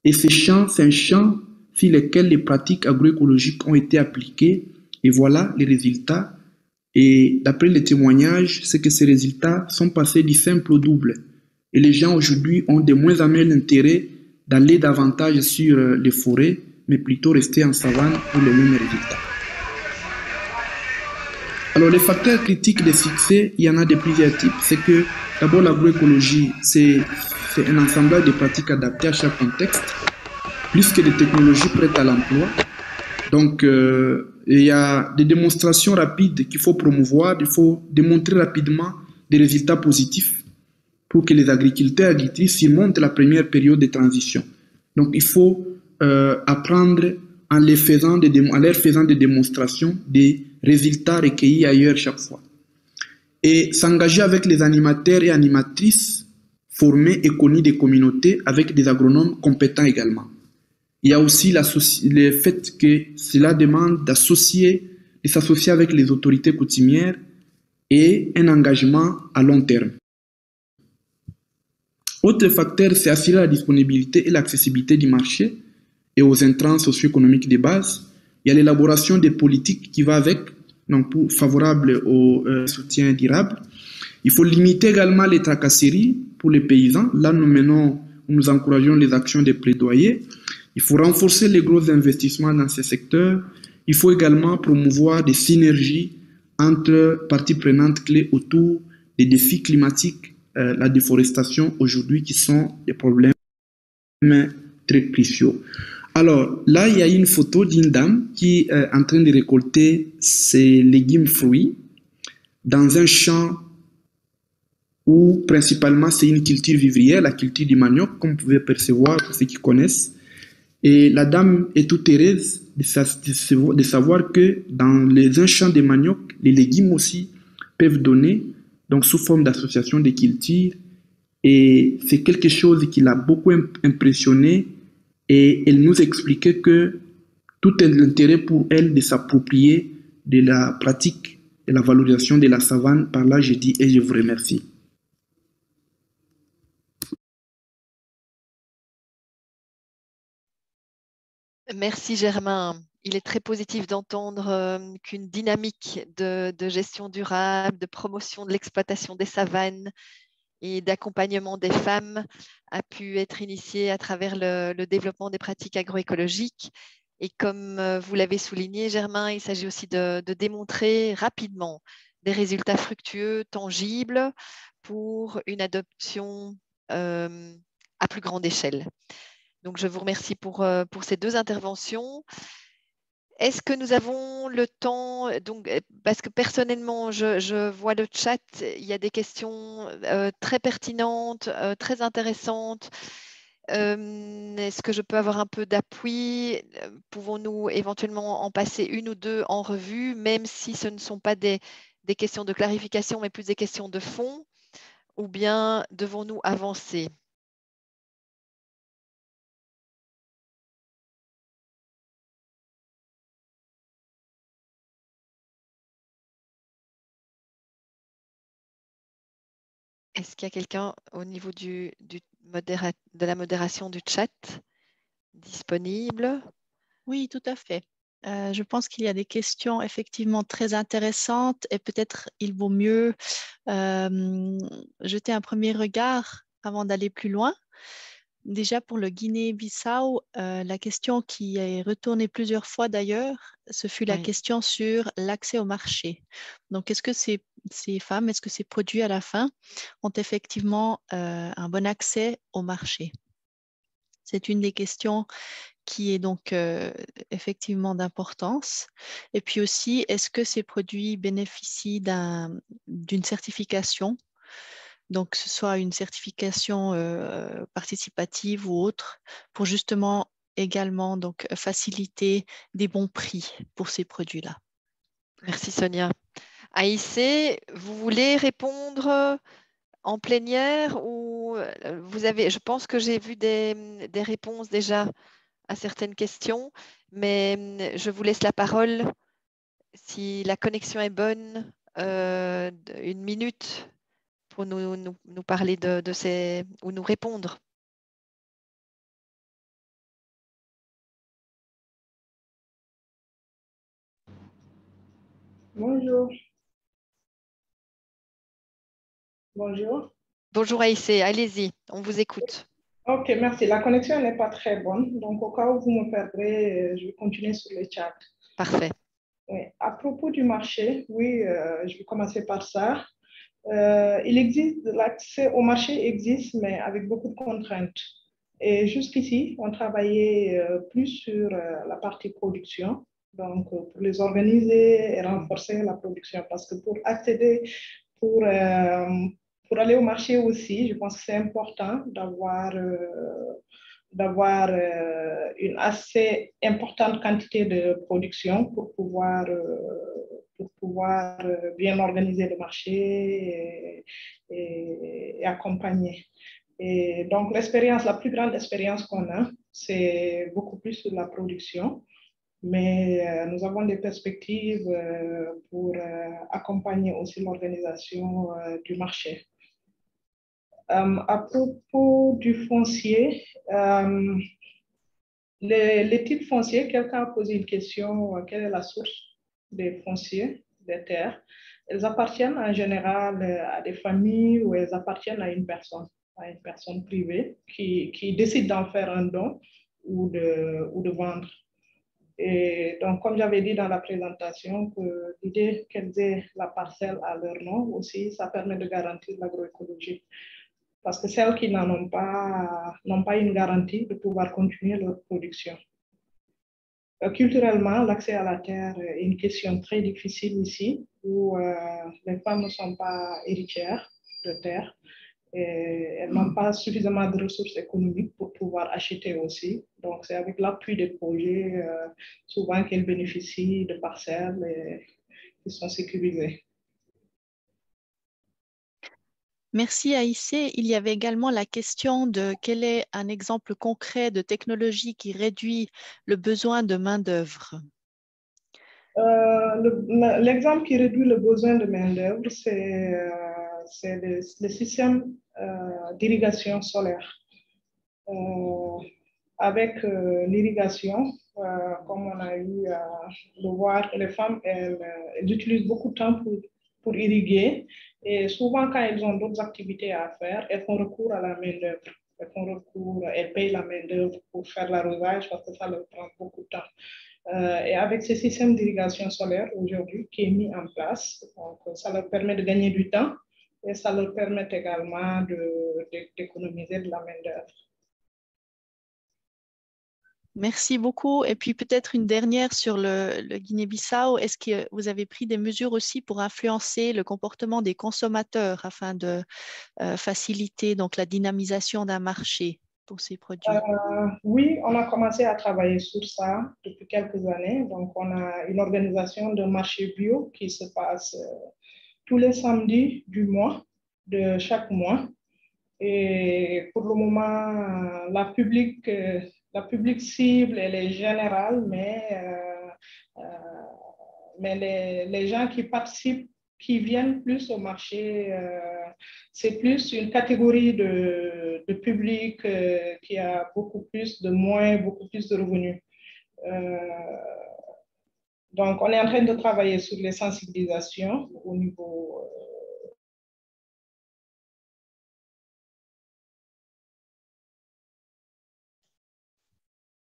Et ce champ, c'est un champ sur lequel les pratiques agroécologiques ont été appliquées. Et voilà les résultats. Et d'après les témoignages, c'est que ces résultats sont passés du simple au double. Et les gens aujourd'hui ont de moins en moins l'intérêt d'aller davantage sur les forêts, mais plutôt rester en savane pour les mêmes résultats. Alors les facteurs critiques de succès, il y en a de plusieurs types. C'est que d'abord l'agroécologie, c'est c'est un ensemble de pratiques adaptées à chaque contexte, plus que des technologies prêtes à l'emploi. Donc, il y a des démonstrations rapides qu'il faut promouvoir, il faut démontrer rapidement des résultats positifs pour que les agriculteurs et agricultrices surmontent la première période de transition. Donc, il faut apprendre en leur faisant des démonstrations des résultats recueillis ailleurs chaque fois. Et s'engager avec les animateurs et animatrices formés et connus des communautés avec des agronomes compétents également. Il y a aussi le fait que cela demande de s'associer avec les autorités coutumières et un engagement à long terme. Autre facteur, c'est assurer la disponibilité et l'accessibilité du marché et aux intrants socio-économiques de base. Il y a l'élaboration des politiques qui va avec, donc favorable au soutien durable. Il faut limiter également les tracasseries pour les paysans. Là, nous encourageons les actions de plaidoyer. Il faut renforcer les gros investissements dans ces secteurs. Il faut également promouvoir des synergies entre parties prenantes clés autour des défis climatiques, la déforestation aujourd'hui, qui sont des problèmes très cruciaux. Alors là, il y a une photo d'une dame qui est en train de récolter ses légumes fruits dans un champ où principalement c'est une culture vivrière, la culture du manioc, comme vous pouvez percevoir pour ceux qui connaissent. Et la dame est toute heureuse de savoir que dans un champ de manioc, les légumes aussi peuvent donner, donc sous forme d'association de cultures. Et c'est quelque chose qui l'a beaucoup impressionné. Et elle nous expliquait que tout est l'intérêt pour elle de s'approprier de la pratique de la valorisation de la savane. Par là, je dis et je vous remercie. Merci Germain. Il est très positif d'entendre qu'une dynamique de gestion durable, de promotion de l'exploitation des savanes et d'accompagnement des femmes a pu être initiée à travers le développement des pratiques agroécologiques. Et comme vous l'avez souligné, Germain, il s'agit aussi de démontrer rapidement des résultats fructueux, tangibles, pour une adoption à plus grande échelle. Donc, je vous remercie pour ces deux interventions. Est-ce que nous avons le temps, donc, parce que personnellement, je vois le chat, il y a des questions très pertinentes, très intéressantes. Est-ce que je peux avoir un peu d'appui? Pouvons-nous éventuellement en passer une ou deux en revue, même si ce ne sont pas des questions de clarification, mais plus des questions de fond, ou bien devons-nous avancer? Est-ce qu'il y a quelqu'un au niveau de la modération du chat disponible? Oui, tout à fait. Je pense qu'il y a des questions effectivement très intéressantes et peut-être il vaut mieux jeter un premier regard avant d'aller plus loin. Déjà pour le Guinée-Bissau, la question qui est retournée plusieurs fois d'ailleurs, ce fut la question sur l'accès au marché. Donc, est-ce que ces femmes, est-ce que ces produits à la fin ont effectivement un bon accès au marché? C'est une des questions qui est donc effectivement d'importance. Et puis aussi, est-ce que ces produits bénéficient d'une certification? Donc, que ce soit une certification participative ou autre, pour justement également donc, faciliter des bons prix pour ces produits-là. Merci Sonia. Aïssé, vous voulez répondre en plénière ou vous avez, je pense que j'ai vu des réponses déjà à certaines questions, mais je vous laisse la parole. Si la connexion est bonne, une minute pour nous parler de ces, ou nous répondre. Bonjour. Bonjour. Bonjour Aïssé, allez-y, on vous écoute. Ok, merci. La connexion n'est pas très bonne, donc au cas où vous me perdrez, je vais continuer sur le chat. Parfait. Oui. À propos du marché, oui, je vais commencer par ça. Il existe, l'accès au marché existe, mais avec beaucoup de contraintes. Et jusqu'ici, on travaillait plus sur la partie production, donc pour les organiser et renforcer la production. Parce que pour accéder, pour aller au marché aussi, je pense que c'est important d'avoir une assez importante quantité de production pour pouvoir bien organiser le marché et accompagner. Et donc, la plus grande expérience qu'on a, c'est beaucoup plus sur la production, mais nous avons des perspectives pour accompagner aussi l'organisation du marché. À propos du foncier, les types fonciers, quelqu'un a posé une question, quelle est la source des fonciers, des terres? Elles appartiennent en général à des familles ou elles appartiennent à une personne privée qui décide d'en faire un don ou de vendre. Et donc, comme j'avais dit dans la présentation, que l'idée qu'elles aient la parcelle à leur nom aussi, ça permet de garantir l'agroécologie. Parce que celles qui n'ont pas une garantie de pouvoir continuer leur production. Culturellement, l'accès à la terre est une question très difficile ici, où les femmes ne sont pas héritières de terre et elles n'ont pas suffisamment de ressources économiques pour pouvoir acheter aussi. Donc, c'est avec l'appui des projets souvent qu'elles bénéficient de parcelles qui sont sécurisées. Merci Aïssé. Il y avait également la question de quel est un exemple concret de technologie qui réduit le besoin de main-d'œuvre. L'exemple qui réduit le besoin de main-d'œuvre, c'est le système d'irrigation solaire. Avec l'irrigation, comme on a eu à le voir, les femmes, elles utilisent beaucoup de temps pour irriguer. Et souvent, quand elles ont d'autres activités à faire, elles font recours à la main-d'œuvre. Elles payent la main-d'œuvre pour faire l'arrosage parce que ça leur prend beaucoup de temps. Et avec ce système d'irrigation solaire aujourd'hui qui est mis en place, donc, ça leur permet de gagner du temps et ça leur permet également d'économiser de la main-d'œuvre. Merci beaucoup. Et puis peut-être une dernière sur le Guinée-Bissau. Est-ce que vous avez pris des mesures aussi pour influencer le comportement des consommateurs afin de faciliter donc, la dynamisation d'un marché pour ces produits? Oui, on a commencé à travailler sur ça depuis quelques années. Donc, on a une organisation de marché bio qui se passe tous les samedis de chaque mois. Et pour le moment, la public cible, elle est générale, mais les gens qui participent, qui viennent plus au marché, c'est plus une catégorie de public qui a beaucoup plus de moyens, beaucoup plus de revenus. Donc, on est en train de travailler sur les sensibilisations au niveau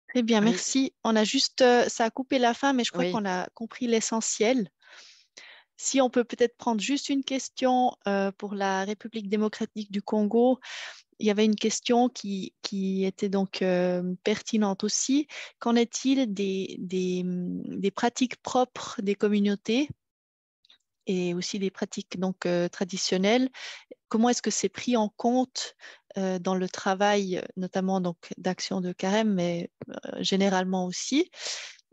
Très bien, merci. On a juste, ça a coupé la fin, mais je crois qu'on a compris l'essentiel. Si on peut peut-être prendre juste une question pour la République démocratique du Congo. Il y avait une question qui était donc pertinente aussi. Qu'en est-il des pratiques propres des communautés et aussi des pratiques donc, traditionnelles? Comment est-ce que c'est pris en compte dans le travail, notamment d'action de carême, mais généralement aussi?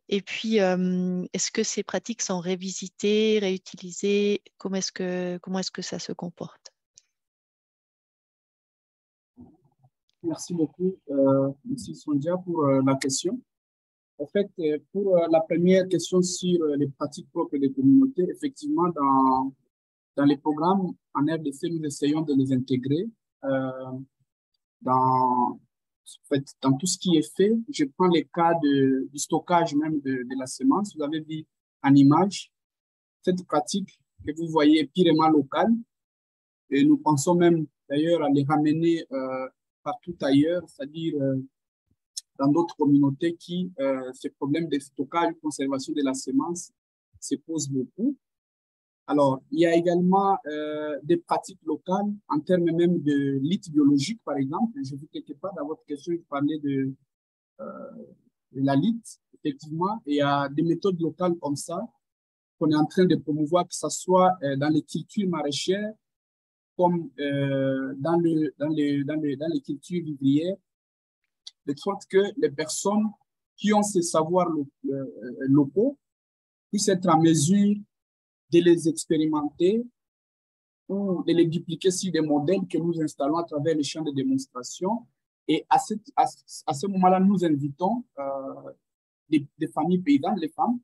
Et puis, est-ce que ces pratiques sont révisitées, réutilisées? Comment est-ce que ça se comporte? Merci beaucoup, Merci Sondia, pour la question. En fait, pour la première question sur les pratiques propres des communautés, effectivement, dans les programmes en RDC, nous essayons de les intégrer dans tout ce qui est fait. Je prends le cas du stockage même de la semence. Vous avez vu en image cette pratique que vous voyez purement locale. Et nous pensons même d'ailleurs à les ramener partout ailleurs, c'est-à-dire dans d'autres communautés qui, ces problèmes de stockage, conservation de la semence se posent beaucoup. Alors, il y a également des pratiques locales en termes même de lutte biologique, par exemple. Je vu quelque part dans votre question, vous parlez de la lutte, effectivement. Et il y a des méthodes locales comme ça qu'on est en train de promouvoir, que ce soit dans les cultures maraîchères, comme dans les cultures vivrières, de sorte que les personnes qui ont ces savoirs locaux puissent être en mesure de les expérimenter ou de les dupliquer sur des modèles que nous installons à travers les champs de démonstration. Et à ce moment-là, nous invitons des familles paysannes, les femmes,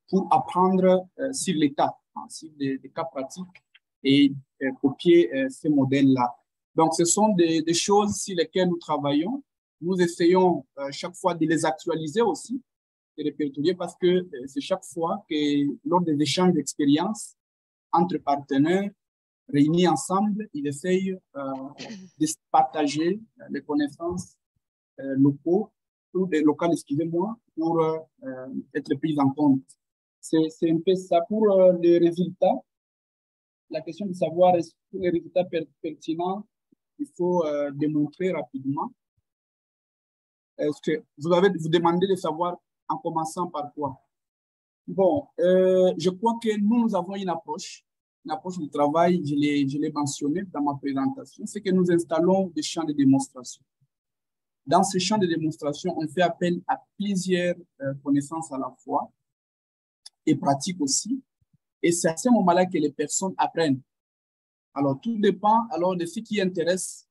pour apprendre sur l'État, sur des cas pratiques et copier ces modèles-là. Donc, ce sont des choses sur lesquelles nous travaillons. Nous essayons chaque fois de les actualiser aussi, de les répertorier, parce que c'est chaque fois que lors des échanges d'expériences entre partenaires réunis ensemble, ils essayent de partager les connaissances locales, excusez-moi, pour être prises en compte. C'est un peu ça. Pour les résultats, la question de savoir est-ce que les résultats pertinents, il faut démontrer rapidement. Est-ce que vous demandez de savoir en commençant par quoi? Bon, je crois que nous avons une approche du travail, je l'ai mentionné dans ma présentation, c'est que nous installons des champs de démonstration. Dans ces champs de démonstration, on fait appel à plusieurs connaissances à la fois et pratiques aussi. Et c'est à ce moment-là que les personnes apprennent. Alors, tout dépend alors de ce qui intéresse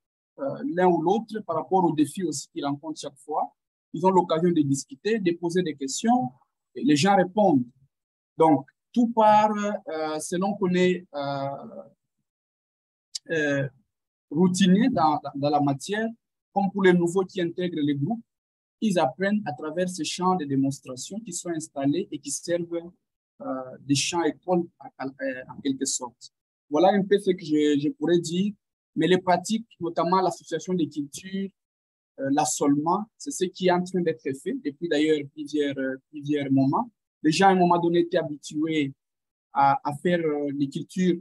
l'un ou l'autre par rapport aux défis aussi qu'ils rencontrent chaque fois. Ils ont l'occasion de discuter, de poser des questions, et les gens répondent. Donc, tout part selon qu'on est routinier dans la matière, comme pour les nouveaux qui intègrent les groupes, ils apprennent à travers ces champs de démonstration qui sont installés et qui servent des champs écoles en quelque sorte. Voilà un peu ce que je pourrais dire. Mais les pratiques, notamment l'association des cultures, l'assolement, c'est ce qui est en train d'être fait depuis d'ailleurs plusieurs moments. Les gens, à un moment donné, étaient habitués à faire des cultures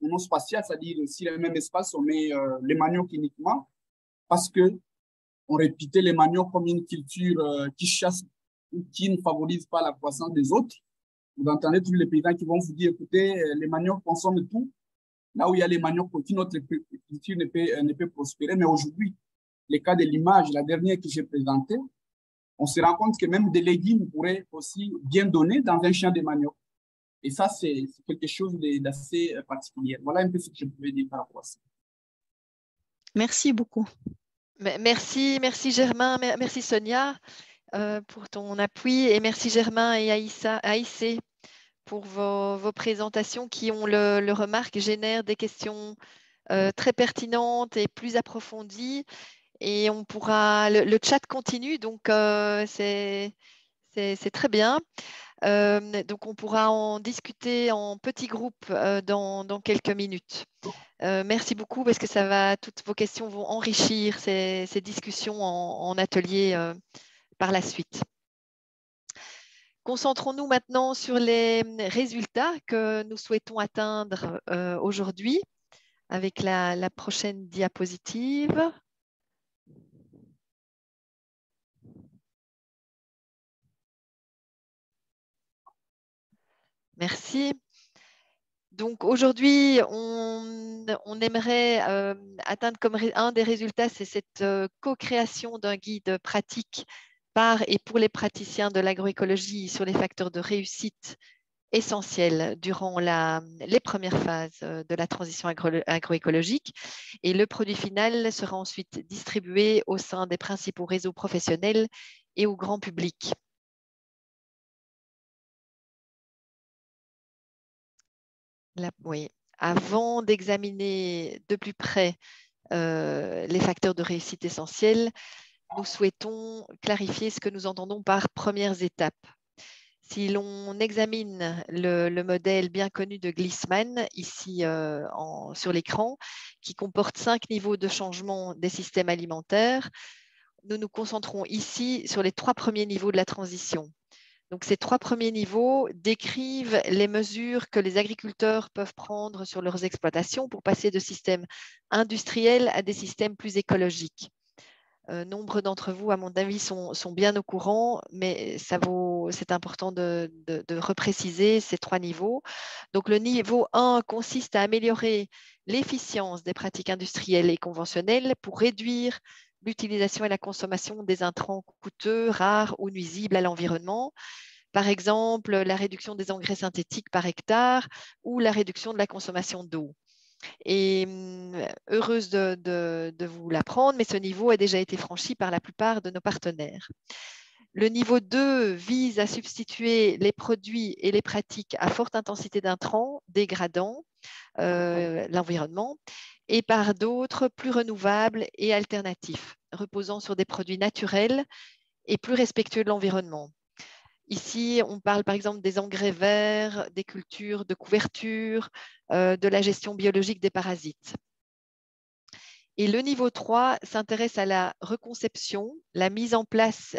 monospatiales, c'est-à-dire aussi le même espace, on met les maniocs uniquement, parce que on réputait les maniocs comme une culture qui chasse ou qui ne favorise pas la croissance des autres. Vous entendez tous les paysans qui vont vous dire, écoutez, les maniocs consomment tout. Là où il y a les maniocs, notre culture ne peut prospérer. Mais aujourd'hui, le cas de l'image, la dernière que j'ai présentée, on se rend compte que même des légumes pourraient aussi bien donner dans un champ de manioc. Et ça, c'est quelque chose d'assez particulier. Voilà un peu ce que je pouvais dire par rapport à ça. Merci beaucoup. Merci Germain, merci Sonia pour ton appui et merci Germain et Aïssé pour vos présentations qui, on le remarque, génèrent des questions très pertinentes et plus approfondies. Et on pourra, le chat continue, donc c'est très bien. Donc on pourra en discuter en petits groupes dans quelques minutes. Merci beaucoup parce que toutes vos questions vont enrichir ces discussions en atelier par la suite. Concentrons-nous maintenant sur les résultats que nous souhaitons atteindre aujourd'hui avec la prochaine diapositive. Merci. Donc aujourd'hui, on aimerait atteindre comme un des résultats, c'est cette co-création d'un guide pratique par et pour les praticiens de l'agroécologie sur les facteurs de réussite essentiels durant les premières phases de la transition agroécologique. Et le produit final sera ensuite distribué au sein des principaux réseaux professionnels et au grand public. Oui. Avant d'examiner de plus près les facteurs de réussite essentiels, nous souhaitons clarifier ce que nous entendons par premières étapes. Si l'on examine le modèle bien connu de Glissman, ici sur l'écran, qui comporte 5 niveaux de changement des systèmes alimentaires, nous nous concentrons ici sur les 3 premiers niveaux de la transition. Donc, ces 3 premiers niveaux décrivent les mesures que les agriculteurs peuvent prendre sur leurs exploitations pour passer de systèmes industriels à des systèmes plus écologiques. Nombre d'entre vous, à mon avis, sont bien au courant, mais c'est important de repréciser ces 3 niveaux. Donc, le niveau 1 consiste à améliorer l'efficience des pratiques industrielles et conventionnelles pour réduire l'utilisation et la consommation des intrants coûteux, rares ou nuisibles à l'environnement. Par exemple, la réduction des engrais synthétiques par hectare ou la réduction de la consommation d'eau. Et heureuse de vous l'apprendre, mais ce niveau a déjà été franchi par la plupart de nos partenaires. Le niveau 2 vise à substituer les produits et les pratiques à forte intensité d'intrants dégradant l'environnement et par d'autres plus renouvelables et alternatifs, reposant sur des produits naturels et plus respectueux de l'environnement. Ici, on parle par exemple des engrais verts, des cultures de couverture, de la gestion biologique des parasites. Et le niveau 3 s'intéresse à la reconception, la mise en place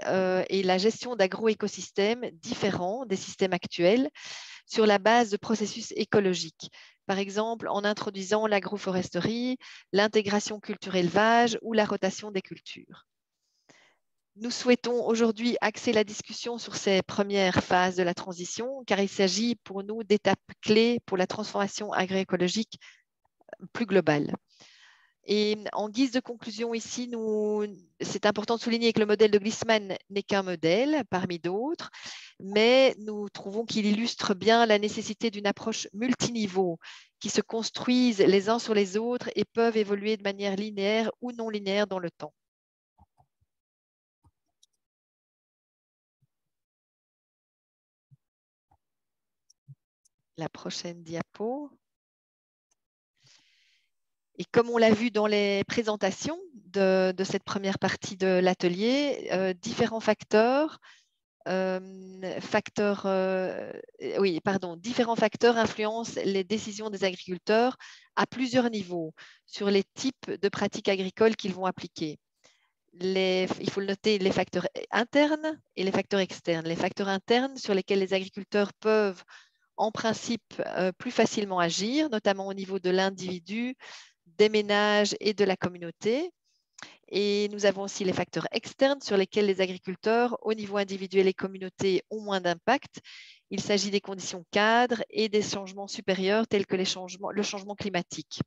et la gestion d'agroécosystèmes différents des systèmes actuels sur la base de processus écologiques. Par exemple, en introduisant l'agroforesterie, l'intégration culture-élevage ou la rotation des cultures. Nous souhaitons aujourd'hui axer la discussion sur ces premières phases de la transition, car il s'agit pour nous d'étapes clés pour la transformation agroécologique plus globale. Et en guise de conclusion ici, c'est important de souligner que le modèle de Glissman n'est qu'un modèle parmi d'autres, mais nous trouvons qu'il illustre bien la nécessité d'une approche multiniveau qui se construisent les uns sur les autres et peuvent évoluer de manière linéaire ou non linéaire dans le temps. La prochaine diapo. Et comme on l'a vu dans les présentations de cette première partie de l'atelier, différents facteurs influencent les décisions des agriculteurs à plusieurs niveaux sur les types de pratiques agricoles qu'ils vont appliquer. Il faut le noter, les facteurs internes et les facteurs externes. Les facteurs internes sur lesquels les agriculteurs peuvent en principe plus facilement agir, notamment au niveau de l'individu, des ménages et de la communauté. Et nous avons aussi les facteurs externes sur lesquels les agriculteurs, au niveau individuel et communauté, ont moins d'impact. Il s'agit des conditions cadres et des changements supérieurs tels que le changement climatique.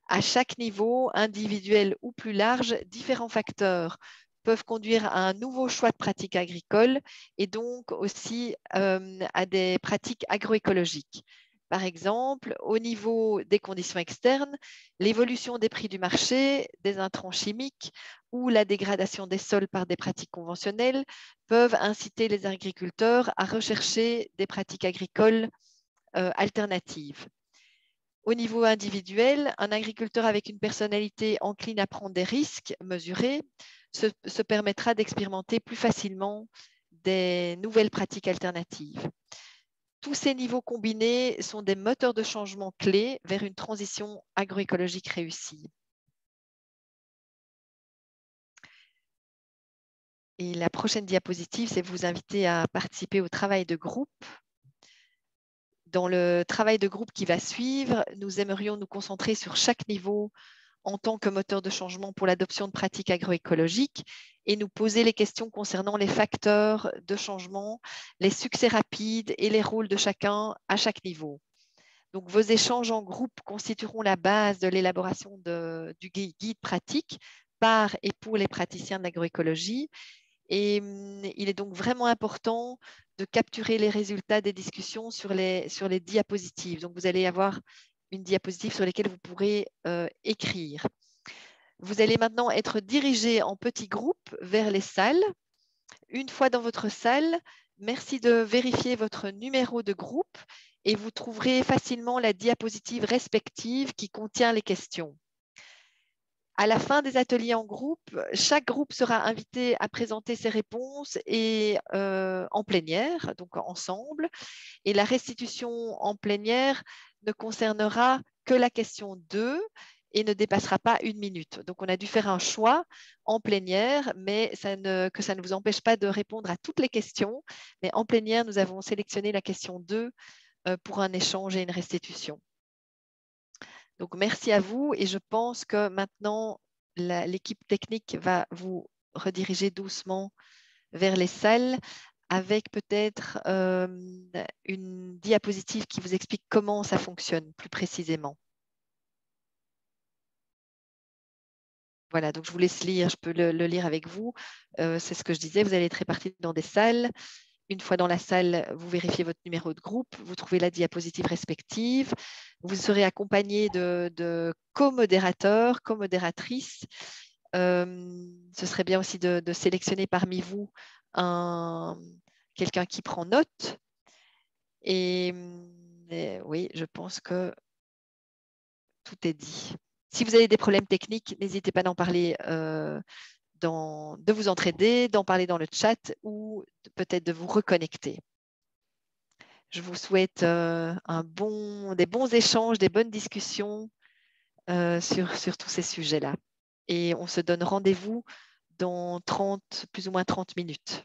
À chaque niveau, individuel ou plus large, différents facteurs peuvent conduire à un nouveau choix de pratiques agricoles et donc aussi à des pratiques agroécologiques. Par exemple, au niveau des conditions externes, l'évolution des prix du marché, des intrants chimiques ou la dégradation des sols par des pratiques conventionnelles peuvent inciter les agriculteurs à rechercher des pratiques agricoles alternatives. Au niveau individuel, un agriculteur avec une personnalité encline à prendre des risques mesurés se permettra d'expérimenter plus facilement des nouvelles pratiques alternatives. Tous ces niveaux combinés sont des moteurs de changement clés vers une transition agroécologique réussie. Et la prochaine diapositive, c'est vous inviter à participer au travail de groupe. Dans le travail de groupe qui va suivre, nous aimerions nous concentrer sur chaque niveau en tant que moteur de changement pour l'adoption de pratiques agroécologiques et nous poser les questions concernant les facteurs de changement, les succès rapides et les rôles de chacun à chaque niveau. Donc, vos échanges en groupe constitueront la base de l'élaboration du guide pratique par et pour les praticiens de l'agroécologie. Et il est donc vraiment important de capturer les résultats des discussions sur les diapositives. Donc, vous allez avoir une diapositive sur laquelle vous pourrez écrire. Vous allez maintenant être dirigé en petits groupes vers les salles. Une fois dans votre salle, merci de vérifier votre numéro de groupe et vous trouverez facilement la diapositive respective qui contient les questions. À la fin des ateliers en groupe, chaque groupe sera invité à présenter ses réponses et, en plénière, donc ensemble. Et la restitution en plénière ne concernera que la question 2 et ne dépassera pas 1 minute. Donc, on a dû faire un choix en plénière, mais que ça ne vous empêche pas de répondre à toutes les questions. Mais en plénière, nous avons sélectionné la question 2 pour un échange et une restitution. Donc, merci à vous et je pense que maintenant, l'équipe technique va vous rediriger doucement vers les salles avec peut-être une diapositive qui vous explique comment ça fonctionne plus précisément. Voilà, donc je vous laisse lire, je peux le lire avec vous. C'est ce que je disais, vous allez être répartis dans des salles. Une fois dans la salle, vous vérifiez votre numéro de groupe, vous trouvez la diapositive respective. Vous serez accompagné de co-modérateurs, co-modératrices. Ce serait bien aussi de sélectionner parmi vous quelqu'un qui prend note. Et oui, je pense que tout est dit. Si vous avez des problèmes techniques, n'hésitez pas d'en parler, de vous entraider, d'en parler dans le chat ou peut-être de vous reconnecter. Je vous souhaite des bons échanges, des bonnes discussions sur tous ces sujets-là. Et on se donne rendez-vous dans plus ou moins 30 minutes.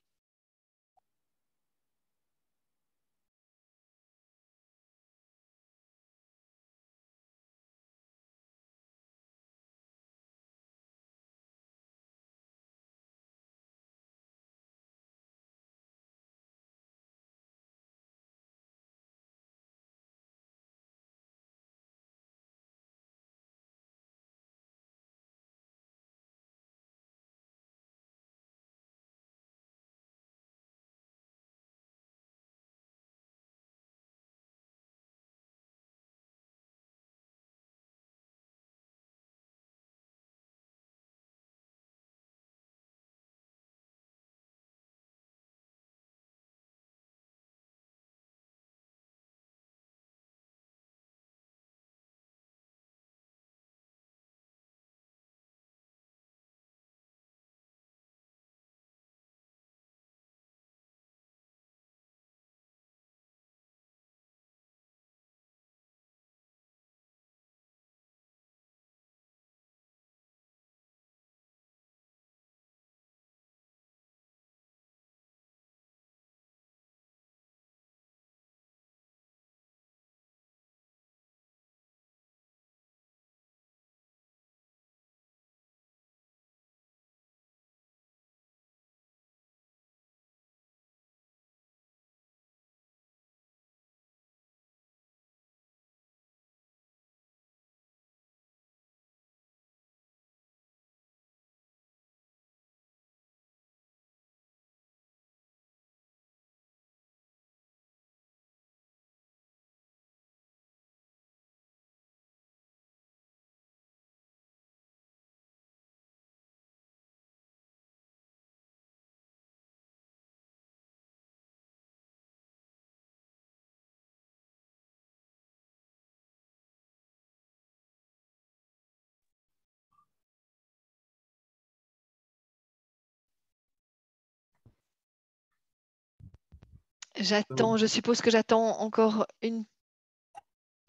Je suppose que j'attends encore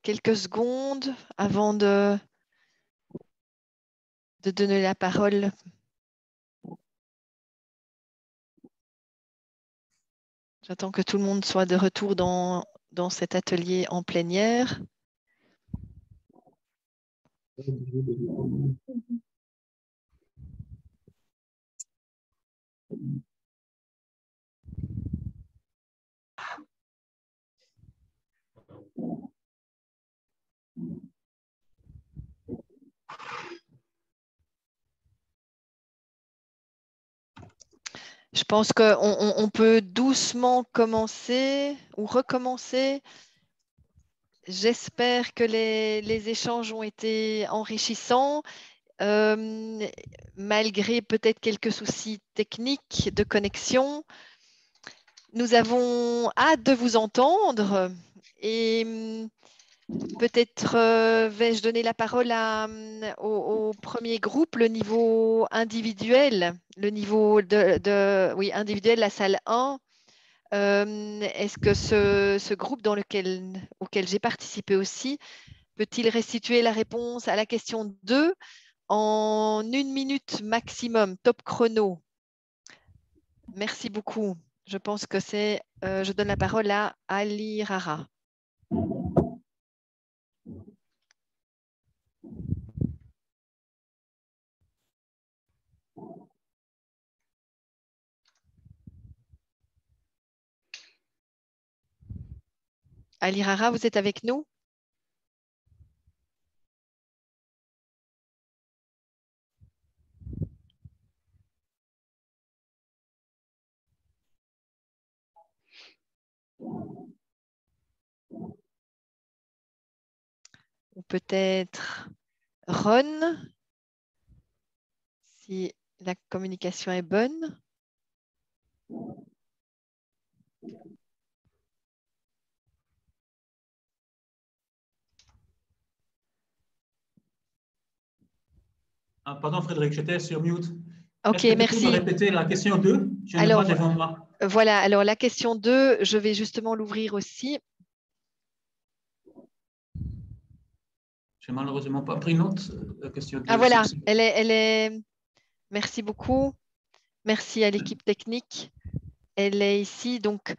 quelques secondes avant de donner la parole. J'attends que tout le monde soit de retour dans cet atelier en plénière. Je pense qu'on peut doucement commencer ou recommencer. J'espère que les échanges ont été enrichissants, malgré peut-être quelques soucis techniques de connexion. Nous avons hâte de vous entendre et peut-être vais-je donner la parole au premier groupe, le niveau individuel, le niveau oui, individuel, la salle 1. Est-ce que ce groupe auquel j'ai participé aussi peut-il restituer la réponse à la question 2 en 1 minute maximum, top chrono? Merci beaucoup. Je pense que c'est... je donne la parole à Ali Rara. Ali Rara, vous êtes avec nous? Ou peut-être Ron, si la communication est bonne. Ah, pardon Frédéric, j'étais sur mute. Ok, Est-ce que merci. tu peux me répéter la question 2? Je n'ai pas devant moi. Voilà, alors la question 2, je vais justement l'ouvrir aussi. Je n'ai malheureusement pas pris note. La question 2. Ah voilà, elle est... Merci beaucoup. Merci à l'équipe technique. Elle est ici. Donc,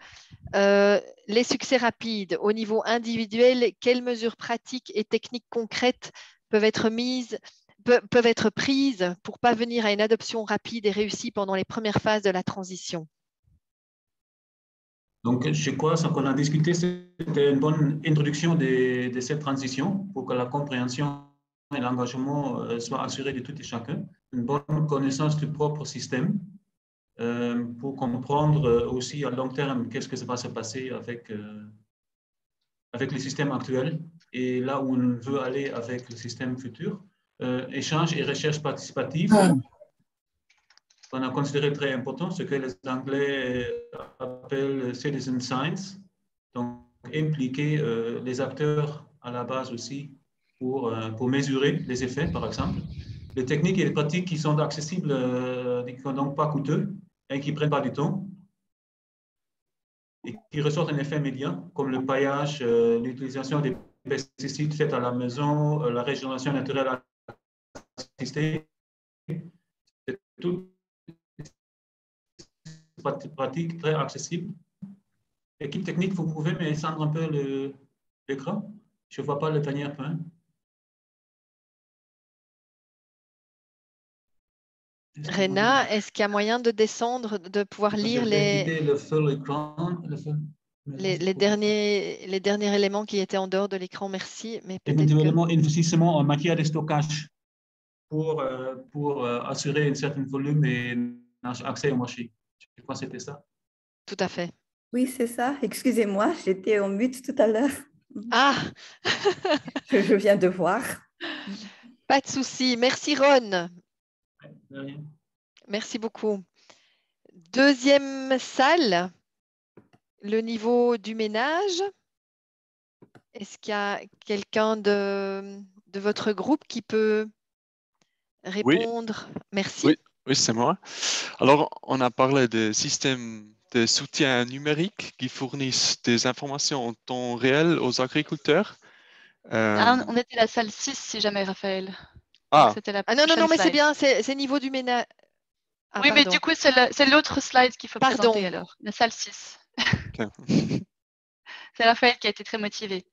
les succès rapides au niveau individuel, quelles mesures pratiques et techniques concrètes peuvent être prises pour parvenir à une adoption rapide et réussie pendant les premières phases de la transition? Donc, je crois ce qu'on a discuté, c'était une bonne introduction de cette transition pour que la compréhension et l'engagement soient assurés de tout et chacun. Une bonne connaissance du propre système pour comprendre aussi à long terme qu'est-ce que ça va se passer avec le système actuel et là où on veut aller avec le système futur. Échange et recherche participative. On a considéré très important ce que les Anglais appellent citizen science, donc impliquer les acteurs à la base aussi pour mesurer les effets, par exemple. Les techniques et les pratiques qui sont accessibles, qui ne sont donc pas coûteux et qui ne prennent pas du temps et qui ressortent un effet immédiat, comme le paillage, l'utilisation des pesticides faits à la maison, la régénération naturelle assistée. C'est tout pratique très accessible. Équipe technique, vous pouvez m'étendre un peu l'écran? Je ne vois pas le dernier point. Rena, est-ce qu'il y a moyen de descendre, de pouvoir lire les derniers éléments qui étaient en dehors de l'écran? Merci. Mais éventuellement, investissement en matière de stockage pour assurer un certain volume et un accès au marché. Je crois que c'était ça. Tout à fait. Oui, c'est ça. Excusez-moi, j'étais en mute tout à l'heure. Ah je viens de voir. Pas de souci. Merci, Ron. De rien. Merci beaucoup. Deuxième salle, le niveau du ménage. Est-ce qu'il y a quelqu'un de votre groupe qui peut répondre? Oui. Merci. Oui, c'est moi. Alors, on a parlé de systèmes de soutien numérique qui fournissent des informations en temps réel aux agriculteurs. On était à la salle 6, si jamais, Raphaël. Ah, Non, mais c'est bien, c'est niveau du ménage. Ah, oui, mais du coup, c'est l'autre slide qu'il faut présenter alors, la salle 6. Okay. C'est Raphaël qui a été très motivé.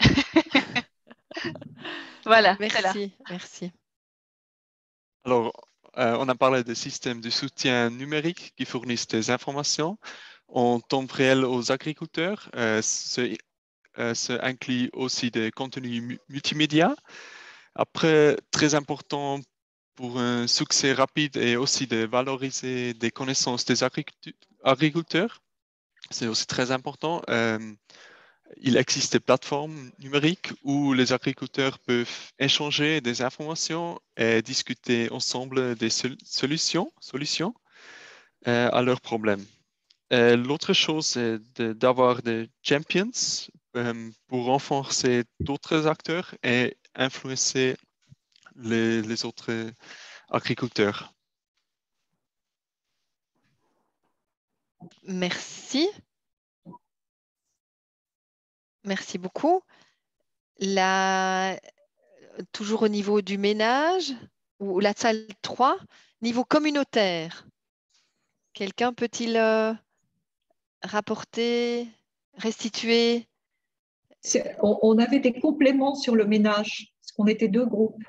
Voilà, merci, merci. Alors, on a parlé de systèmes de soutien numérique qui fournissent des informations en temps réel aux agriculteurs. Ça inclut aussi des contenus multimédia. Après, très important pour un succès rapide et aussi de valoriser des connaissances des agriculteurs. C'est aussi très important. Il existe des plateformes numériques où les agriculteurs peuvent échanger des informations et discuter ensemble des solutions à leurs problèmes. L'autre chose, c'est d'avoir des champions pour renforcer d'autres acteurs et influencer les autres agriculteurs. Merci. Merci beaucoup. La toujours au niveau du ménage, ou la salle 3, niveau communautaire. Quelqu'un peut-il rapporter, restituer? On avait des compléments sur le ménage, parce qu'on était 2 groupes.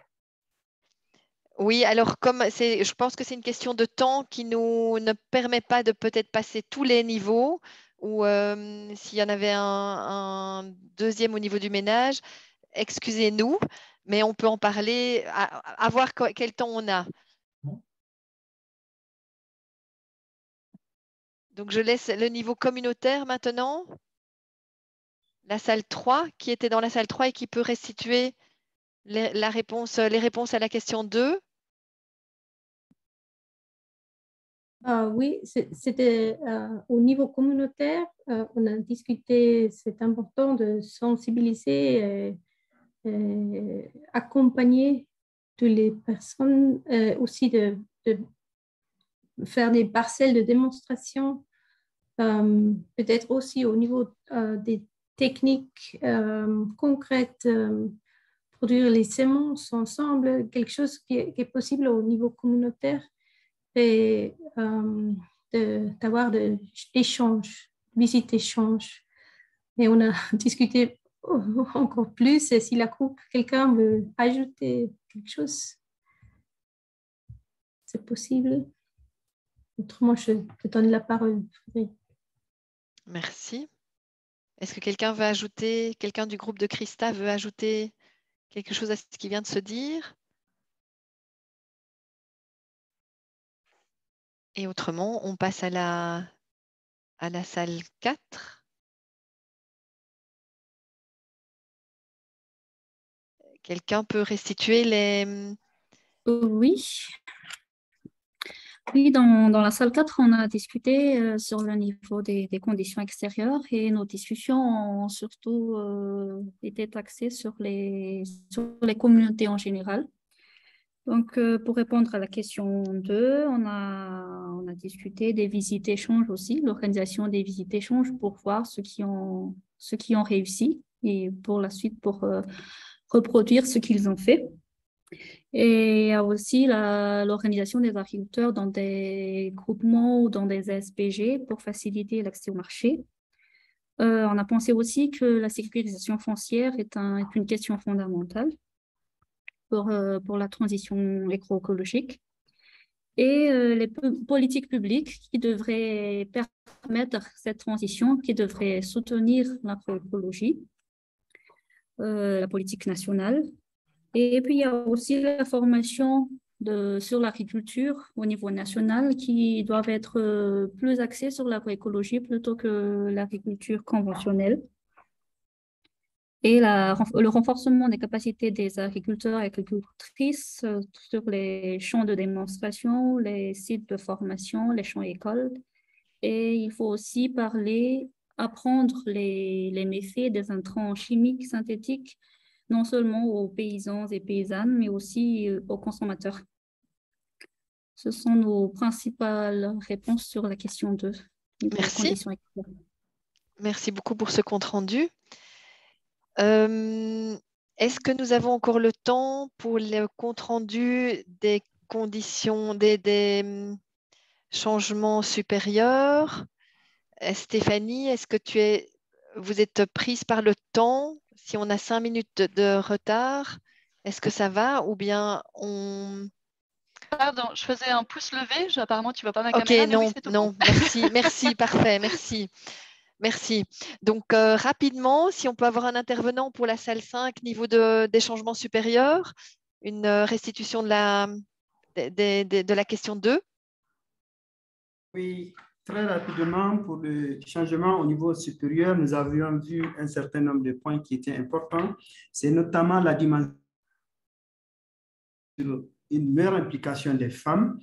Oui, alors je pense que c'est une question de temps qui nous ne permet pas de peut-être passer tous les niveaux, ou s'il y en avait un deuxième au niveau du ménage, excusez-nous, mais on peut en parler, à voir quel temps on a. Donc, je laisse le niveau communautaire maintenant. La salle 3, qui était dans la salle 3 et qui peut restituer les réponses à la question 2. Oui, c'était au niveau communautaire, on a discuté, c'est important de sensibiliser et accompagner toutes les personnes, aussi de faire des parcelles de démonstration, peut-être aussi au niveau des techniques concrètes, produire les semences ensemble, quelque chose qui est possible au niveau communautaire, et d'avoir des échanges, visites-échanges. Et on a discuté encore plus, et si la groupe, quelqu'un veut ajouter quelque chose, c'est possible. Autrement, je te donne la parole, Frédéric. Merci. Est-ce que quelqu'un veut ajouter, quelqu'un du groupe de Christa veut ajouter quelque chose à ce qui vient de se dire? Et autrement, on passe à la salle 4. Quelqu'un peut restituer les... Oui. Oui, dans la salle 4, on a discuté sur le niveau des conditions extérieures, et nos discussions ont surtout été axées sur les communautés en général. Donc, pour répondre à la question 2, on a discuté des visites-échanges aussi, l'organisation des visites-échanges pour voir ceux qui ont réussi, et pour la suite, pour reproduire ce qu'ils ont fait. Et il y a aussi l'organisation des agriculteurs dans des groupements ou dans des SPG pour faciliter l'accès au marché. On a pensé aussi que la sécurisation foncière est une question fondamentale pour la transition agroécologique, et les politiques publiques qui devraient permettre cette transition, qui devraient soutenir l'agroécologie, la politique nationale. Et puis, il y a aussi la formation sur l'agriculture au niveau national qui doivent être plus axées sur l'agroécologie plutôt que l'agriculture conventionnelle. Et le renforcement des capacités des agriculteurs et agricultrices sur les champs de démonstration, les sites de formation, les champs écoles. Et il faut aussi apprendre les méfaits des intrants chimiques synthétiques, non seulement aux paysans et paysannes, mais aussi aux consommateurs. Ce sont nos principales réponses sur la question 2. Merci. Merci beaucoup pour ce compte-rendu. Est-ce que nous avons encore le temps pour le compte-rendu des conditions, des changements supérieurs? Stéphanie, est-ce que vous êtes prise par le temps? Si on a 5 minutes de retard, est-ce que ça va, ou bien on... Pardon, je faisais un pouce levé. Apparemment, tu ne vois pas ma caméra. Ok, non, merci, parfait, merci. Donc, rapidement, si on peut avoir un intervenant pour la salle 5, niveau des changements supérieurs, une restitution de la question 2. Oui, très rapidement, pour le changement au niveau supérieur, nous avions vu un certain nombre de points qui étaient importants. C'est notamment la dimension de une meilleure implication des femmes.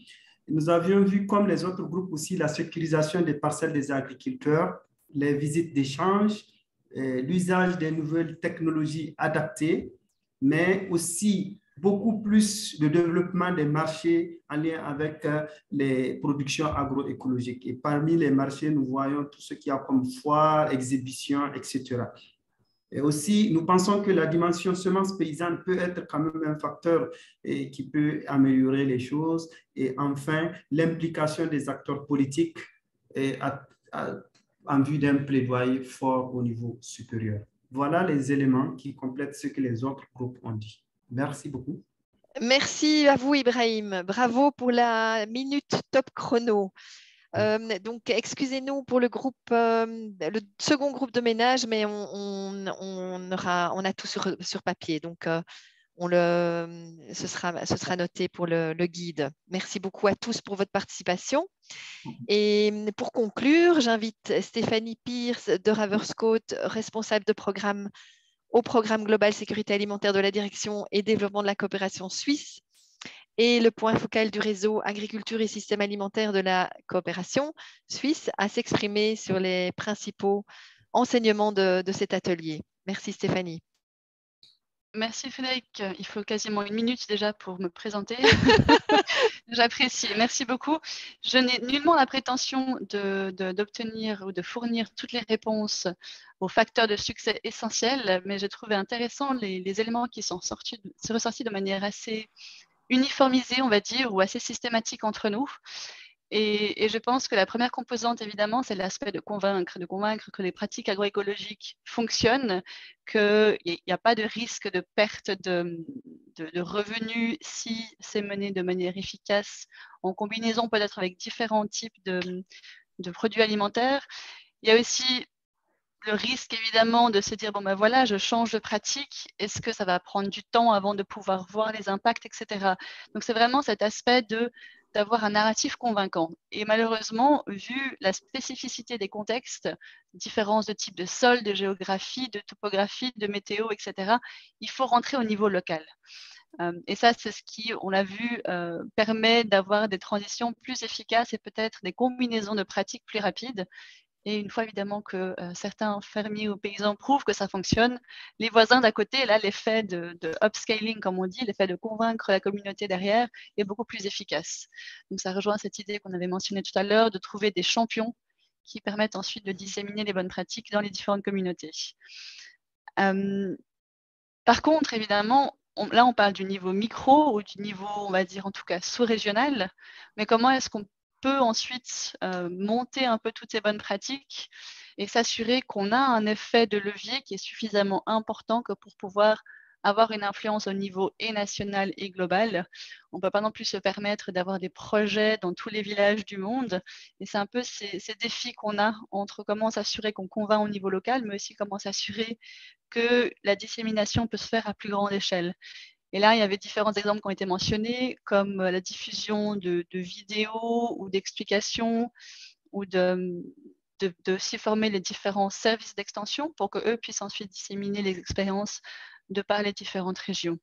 Nous avions vu, comme les autres groupes aussi, la sécurisation des parcelles des agriculteurs, les visites d'échange, l'usage des nouvelles technologies adaptées, mais aussi beaucoup plus de développement des marchés en lien avec les productions agroécologiques. Et parmi les marchés, nous voyons tout ce qu'il y a comme foires, exhibitions, etc. Et aussi, nous pensons que la dimension semence paysanne peut être quand même un facteur qui peut améliorer les choses. Et enfin, l'implication des acteurs politiques en vue d'un plaidoyer fort au niveau supérieur. Voilà les éléments qui complètent ce que les autres groupes ont dit. Merci beaucoup. Merci à vous, Ibrahim. Bravo pour la minute top chrono. Donc, excusez-nous pour le second groupe de ménage, mais on a tout sur papier. Donc, ce sera noté pour le guide. Merci beaucoup à tous pour votre participation. Et pour conclure, j'invite Stéphanie Pierce de Raverscote, responsable de programme au programme Global Sécurité Alimentaire de la Direction et Développement de la Coopération Suisse, et le point focal du réseau Agriculture et Système Alimentaire de la Coopération Suisse, à s'exprimer sur les principaux enseignements de cet atelier. Merci Stéphanie. Merci Frédéric. Il faut quasiment 1 minute déjà pour me présenter. J'apprécie. Merci beaucoup. Je n'ai nullement la prétention d'obtenir ou de fournir toutes les réponses aux facteurs de succès essentiels, mais j'ai trouvé intéressant les éléments qui sont ressortis de manière assez uniformisée, on va dire, ou assez systématique entre nous. Et je pense que la première composante, évidemment, c'est l'aspect de convaincre que les pratiques agroécologiques fonctionnent, qu'il n'y a pas de risque de perte de revenus si c'est mené de manière efficace, en combinaison peut-être avec différents types de produits alimentaires. Il y a aussi le risque, évidemment, de se dire, bon ben voilà, je change de pratique, est-ce que ça va prendre du temps avant de pouvoir voir les impacts, etc. Donc, c'est vraiment cet aspect d'avoir un narratif convaincant. Et malheureusement, vu la spécificité des contextes, différence de type de sol, de géographie, de topographie, de météo, etc., il faut rentrer au niveau local. Et ça, c'est ce qui, on l'a vu, permet d'avoir des transitions plus efficaces et peut-être des combinaisons de pratiques plus rapides. Et une fois évidemment que certains fermiers ou paysans prouvent que ça fonctionne, les voisins d'à côté, là, l'effet de upscaling, comme on dit, l'effet de convaincre la communauté derrière est beaucoup plus efficace. Donc ça rejoint cette idée qu'on avait mentionnée tout à l'heure de trouver des champions qui permettent ensuite de disséminer les bonnes pratiques dans les différentes communautés. Par contre, évidemment, là on parle du niveau micro ou du niveau, on va dire en tout cas sous-régional, mais comment est-ce qu'on peut ensuite monter un peu toutes ces bonnes pratiques et s'assurer qu'on a un effet de levier qui est suffisamment important que pour pouvoir avoir une influence au niveau et national et global. On ne peut pas non plus se permettre d'avoir des projets dans tous les villages du monde. Et c'est un peu ces défis qu'on a entre comment s'assurer qu'on convainc au niveau local, mais aussi comment s'assurer que la dissémination peut se faire à plus grande échelle. Et là, il y avait différents exemples qui ont été mentionnés, comme la diffusion de vidéos ou d'explications, ou de s'y former les différents services d'extension pour qu'eux puissent ensuite disséminer les expériences de par les différentes régions.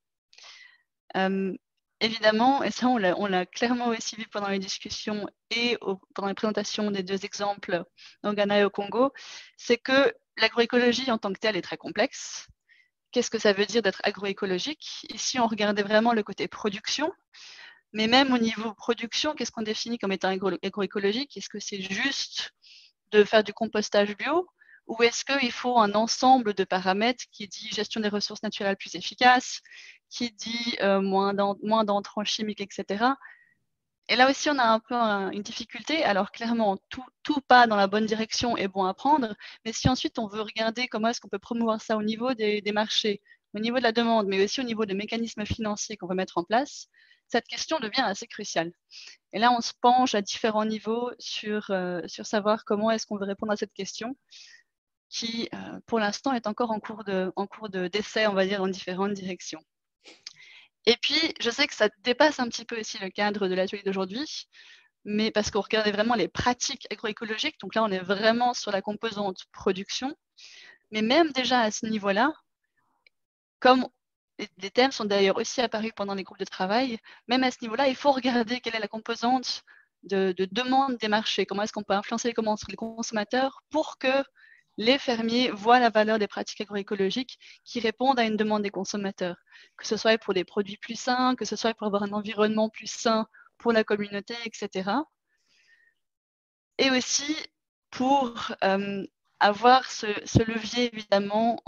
Évidemment, et ça on l'a clairement aussi vu pendant les discussions et pendant les présentations des 2 exemples au Ghana et au Congo, c'est que l'agroécologie en tant que telle est très complexe. Qu'est-ce que ça veut dire d'être agroécologique? Ici, on regardait vraiment le côté production, mais même au niveau production, qu'est-ce qu'on définit comme étant agroécologique? Est-ce que c'est juste de faire du compostage bio ou est-ce qu'il faut un ensemble de paramètres qui dit gestion des ressources naturelles plus efficace, qui dit moins d'entrants chimiques, etc. Et là aussi, on a un peu une difficulté. Alors clairement, tout pas dans la bonne direction est bon à prendre, mais si ensuite on veut regarder comment est-ce qu'on peut promouvoir ça au niveau des marchés, au niveau de la demande, mais aussi au niveau des mécanismes financiers qu'on veut mettre en place, cette question devient assez cruciale. Et là, on se penche à différents niveaux sur savoir comment est-ce qu'on veut répondre à cette question, qui, pour l'instant, est encore en cours d'essai, on va dire, dans différentes directions. Et puis, je sais que ça dépasse un petit peu aussi le cadre de l'atelier d'aujourd'hui, mais parce qu'on regardait vraiment les pratiques agroécologiques, donc là, on est vraiment sur la composante production, mais même déjà à ce niveau-là, comme les thèmes sont d'ailleurs aussi apparus pendant les groupes de travail, même à ce niveau-là, il faut regarder quelle est la composante de demande des marchés, comment est-ce qu'on peut influencer les consommateurs pour que les fermiers voient la valeur des pratiques agroécologiques qui répondent à une demande des consommateurs, que ce soit pour des produits plus sains, que ce soit pour avoir un environnement plus sain pour la communauté, etc. Et aussi pour avoir ce levier, évidemment,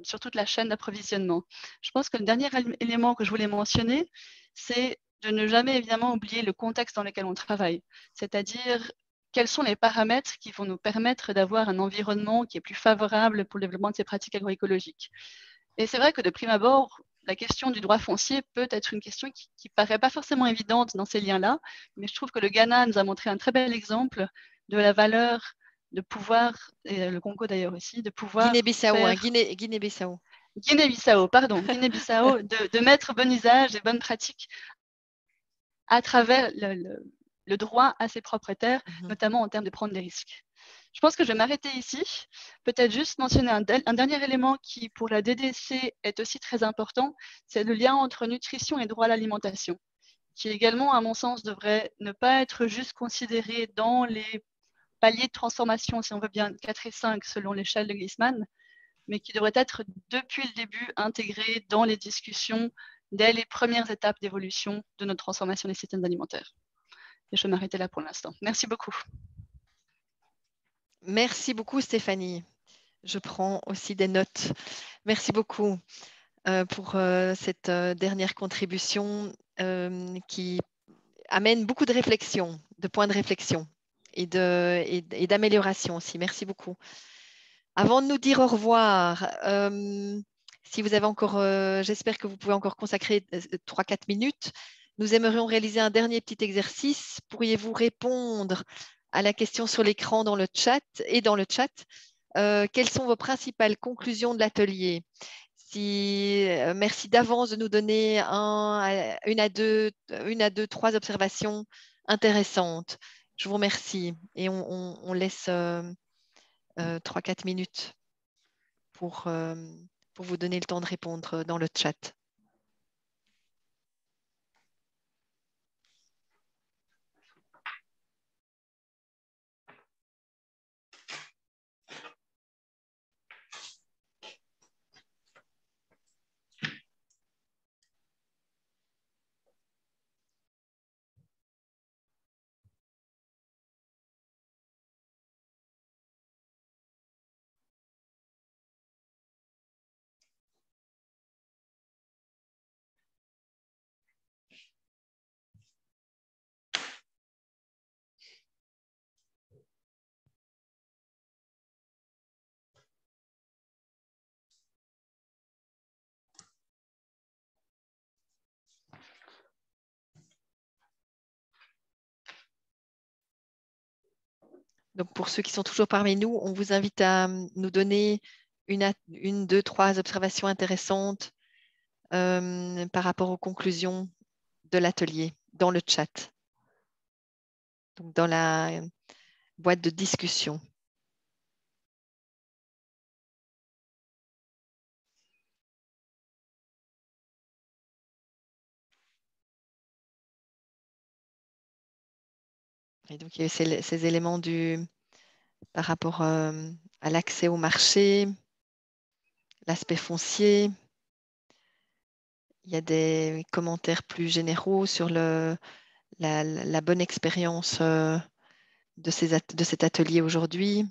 sur toute la chaîne d'approvisionnement. Je pense que le dernier élément que je voulais mentionner, c'est de ne jamais, évidemment, oublier le contexte dans lequel on travaille. C'est-à-dire, quels sont les paramètres qui vont nous permettre d'avoir un environnement qui est plus favorable pour le développement de ces pratiques agroécologiques. Et c'est vrai que de prime abord, la question du droit foncier peut être une question qui ne paraît pas forcément évidente dans ces liens-là, mais je trouve que le Ghana nous a montré un très bel exemple de la valeur de pouvoir, et le Congo d'ailleurs aussi, de pouvoir Guinée-Bissau, faire... Guinée-Bissau. Guinée-Bissau, pardon, Guinée-Bissau, de mettre bon usage et bonnes pratiques à travers le droit à ses propres terres, notamment en termes de prendre des risques. Je pense que je vais m'arrêter ici. Peut-être juste mentionner un dernier élément qui, pour la DDC, est aussi très important, c'est le lien entre nutrition et droit à l'alimentation, qui également, à mon sens, devrait ne pas être juste considéré dans les paliers de transformation, si on veut bien, 4 et 5 selon l'échelle de Gleesman, mais qui devrait être depuis le début intégré dans les discussions dès les premières étapes d'évolution de notre transformation des systèmes alimentaires. Et je vais m'arrêter là pour l'instant. Merci beaucoup. Merci beaucoup, Stéphanie. Je prends aussi des notes. Merci beaucoup pour cette dernière contribution qui amène beaucoup de réflexion, de points de réflexion et d'amélioration aussi. Merci beaucoup. Avant de nous dire au revoir, si vous avez encore, j'espère que vous pouvez encore consacrer 3-4 minutes, nous aimerions réaliser un dernier petit exercice. Pourriez-vous répondre à la question sur l'écran dans le chat et dans le chat, quelles sont vos principales conclusions de l'atelier? Merci d'avance de nous donner une à deux, 3 observations intéressantes. Je vous remercie et on laisse 3-4 minutes pour vous donner le temps de répondre dans le chat. Donc, pour ceux qui sont toujours parmi nous, on vous invite à nous donner une 2, 3 observations intéressantes par rapport aux conclusions de l'atelier dans le chat, donc dans la boîte de discussion. Et donc, il y a eu ces éléments par rapport à l'accès au marché, l'aspect foncier. Il y a des commentaires plus généraux sur la bonne expérience de cet atelier aujourd'hui.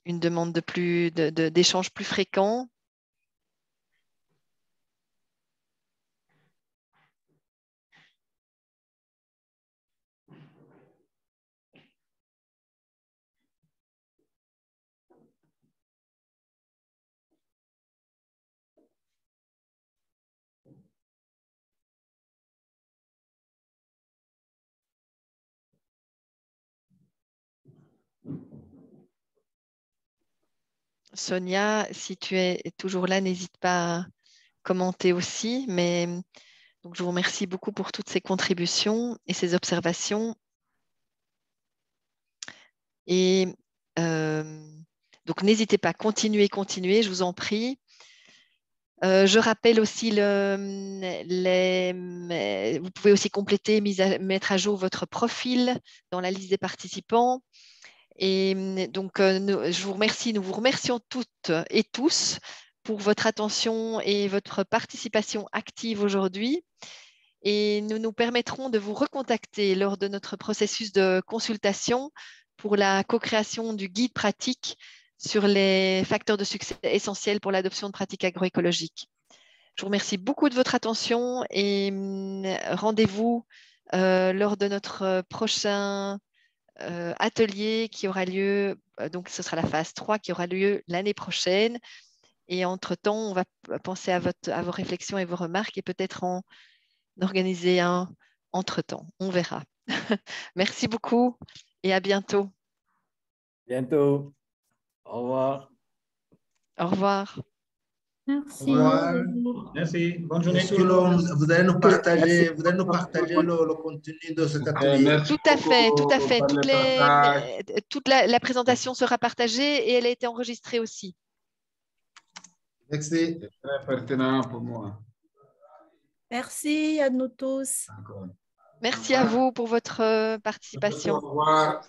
Une demande d'échanges plus fréquents. Sonia, si tu es toujours là, n'hésite pas à commenter aussi. Mais donc, je vous remercie beaucoup pour toutes ces contributions et ces observations. Et donc, n'hésitez pas, continuez, je vous en prie. Je rappelle aussi, vous pouvez aussi compléter, mettre à jour votre profil dans la liste des participants. Et donc, je vous remercie, nous vous remercions toutes et tous pour votre attention et votre participation active aujourd'hui. Et nous nous permettrons de vous recontacter lors de notre processus de consultation pour la co-création du guide pratique sur les facteurs de succès essentiels pour l'adoption de pratiques agroécologiques. Je vous remercie beaucoup de votre attention et rendez-vous lors de notre prochain atelier qui aura lieu, donc ce sera la phase 3 qui aura lieu l'année prochaine. Et entre-temps, on va penser à vos réflexions et vos remarques et peut-être en organiser un entre-temps. On verra. Merci beaucoup et à bientôt. Bientôt. Au revoir. Au revoir. Merci. Au revoir. Merci. Bonne journée. Vous allez nous partager, le contenu de cet atelier. Tout à fait, tout à fait. Toute la présentation sera partagée et elle a été enregistrée aussi. Merci. C'est très pertinent pour moi. Merci à nous tous. Merci à vous pour votre participation. Au revoir.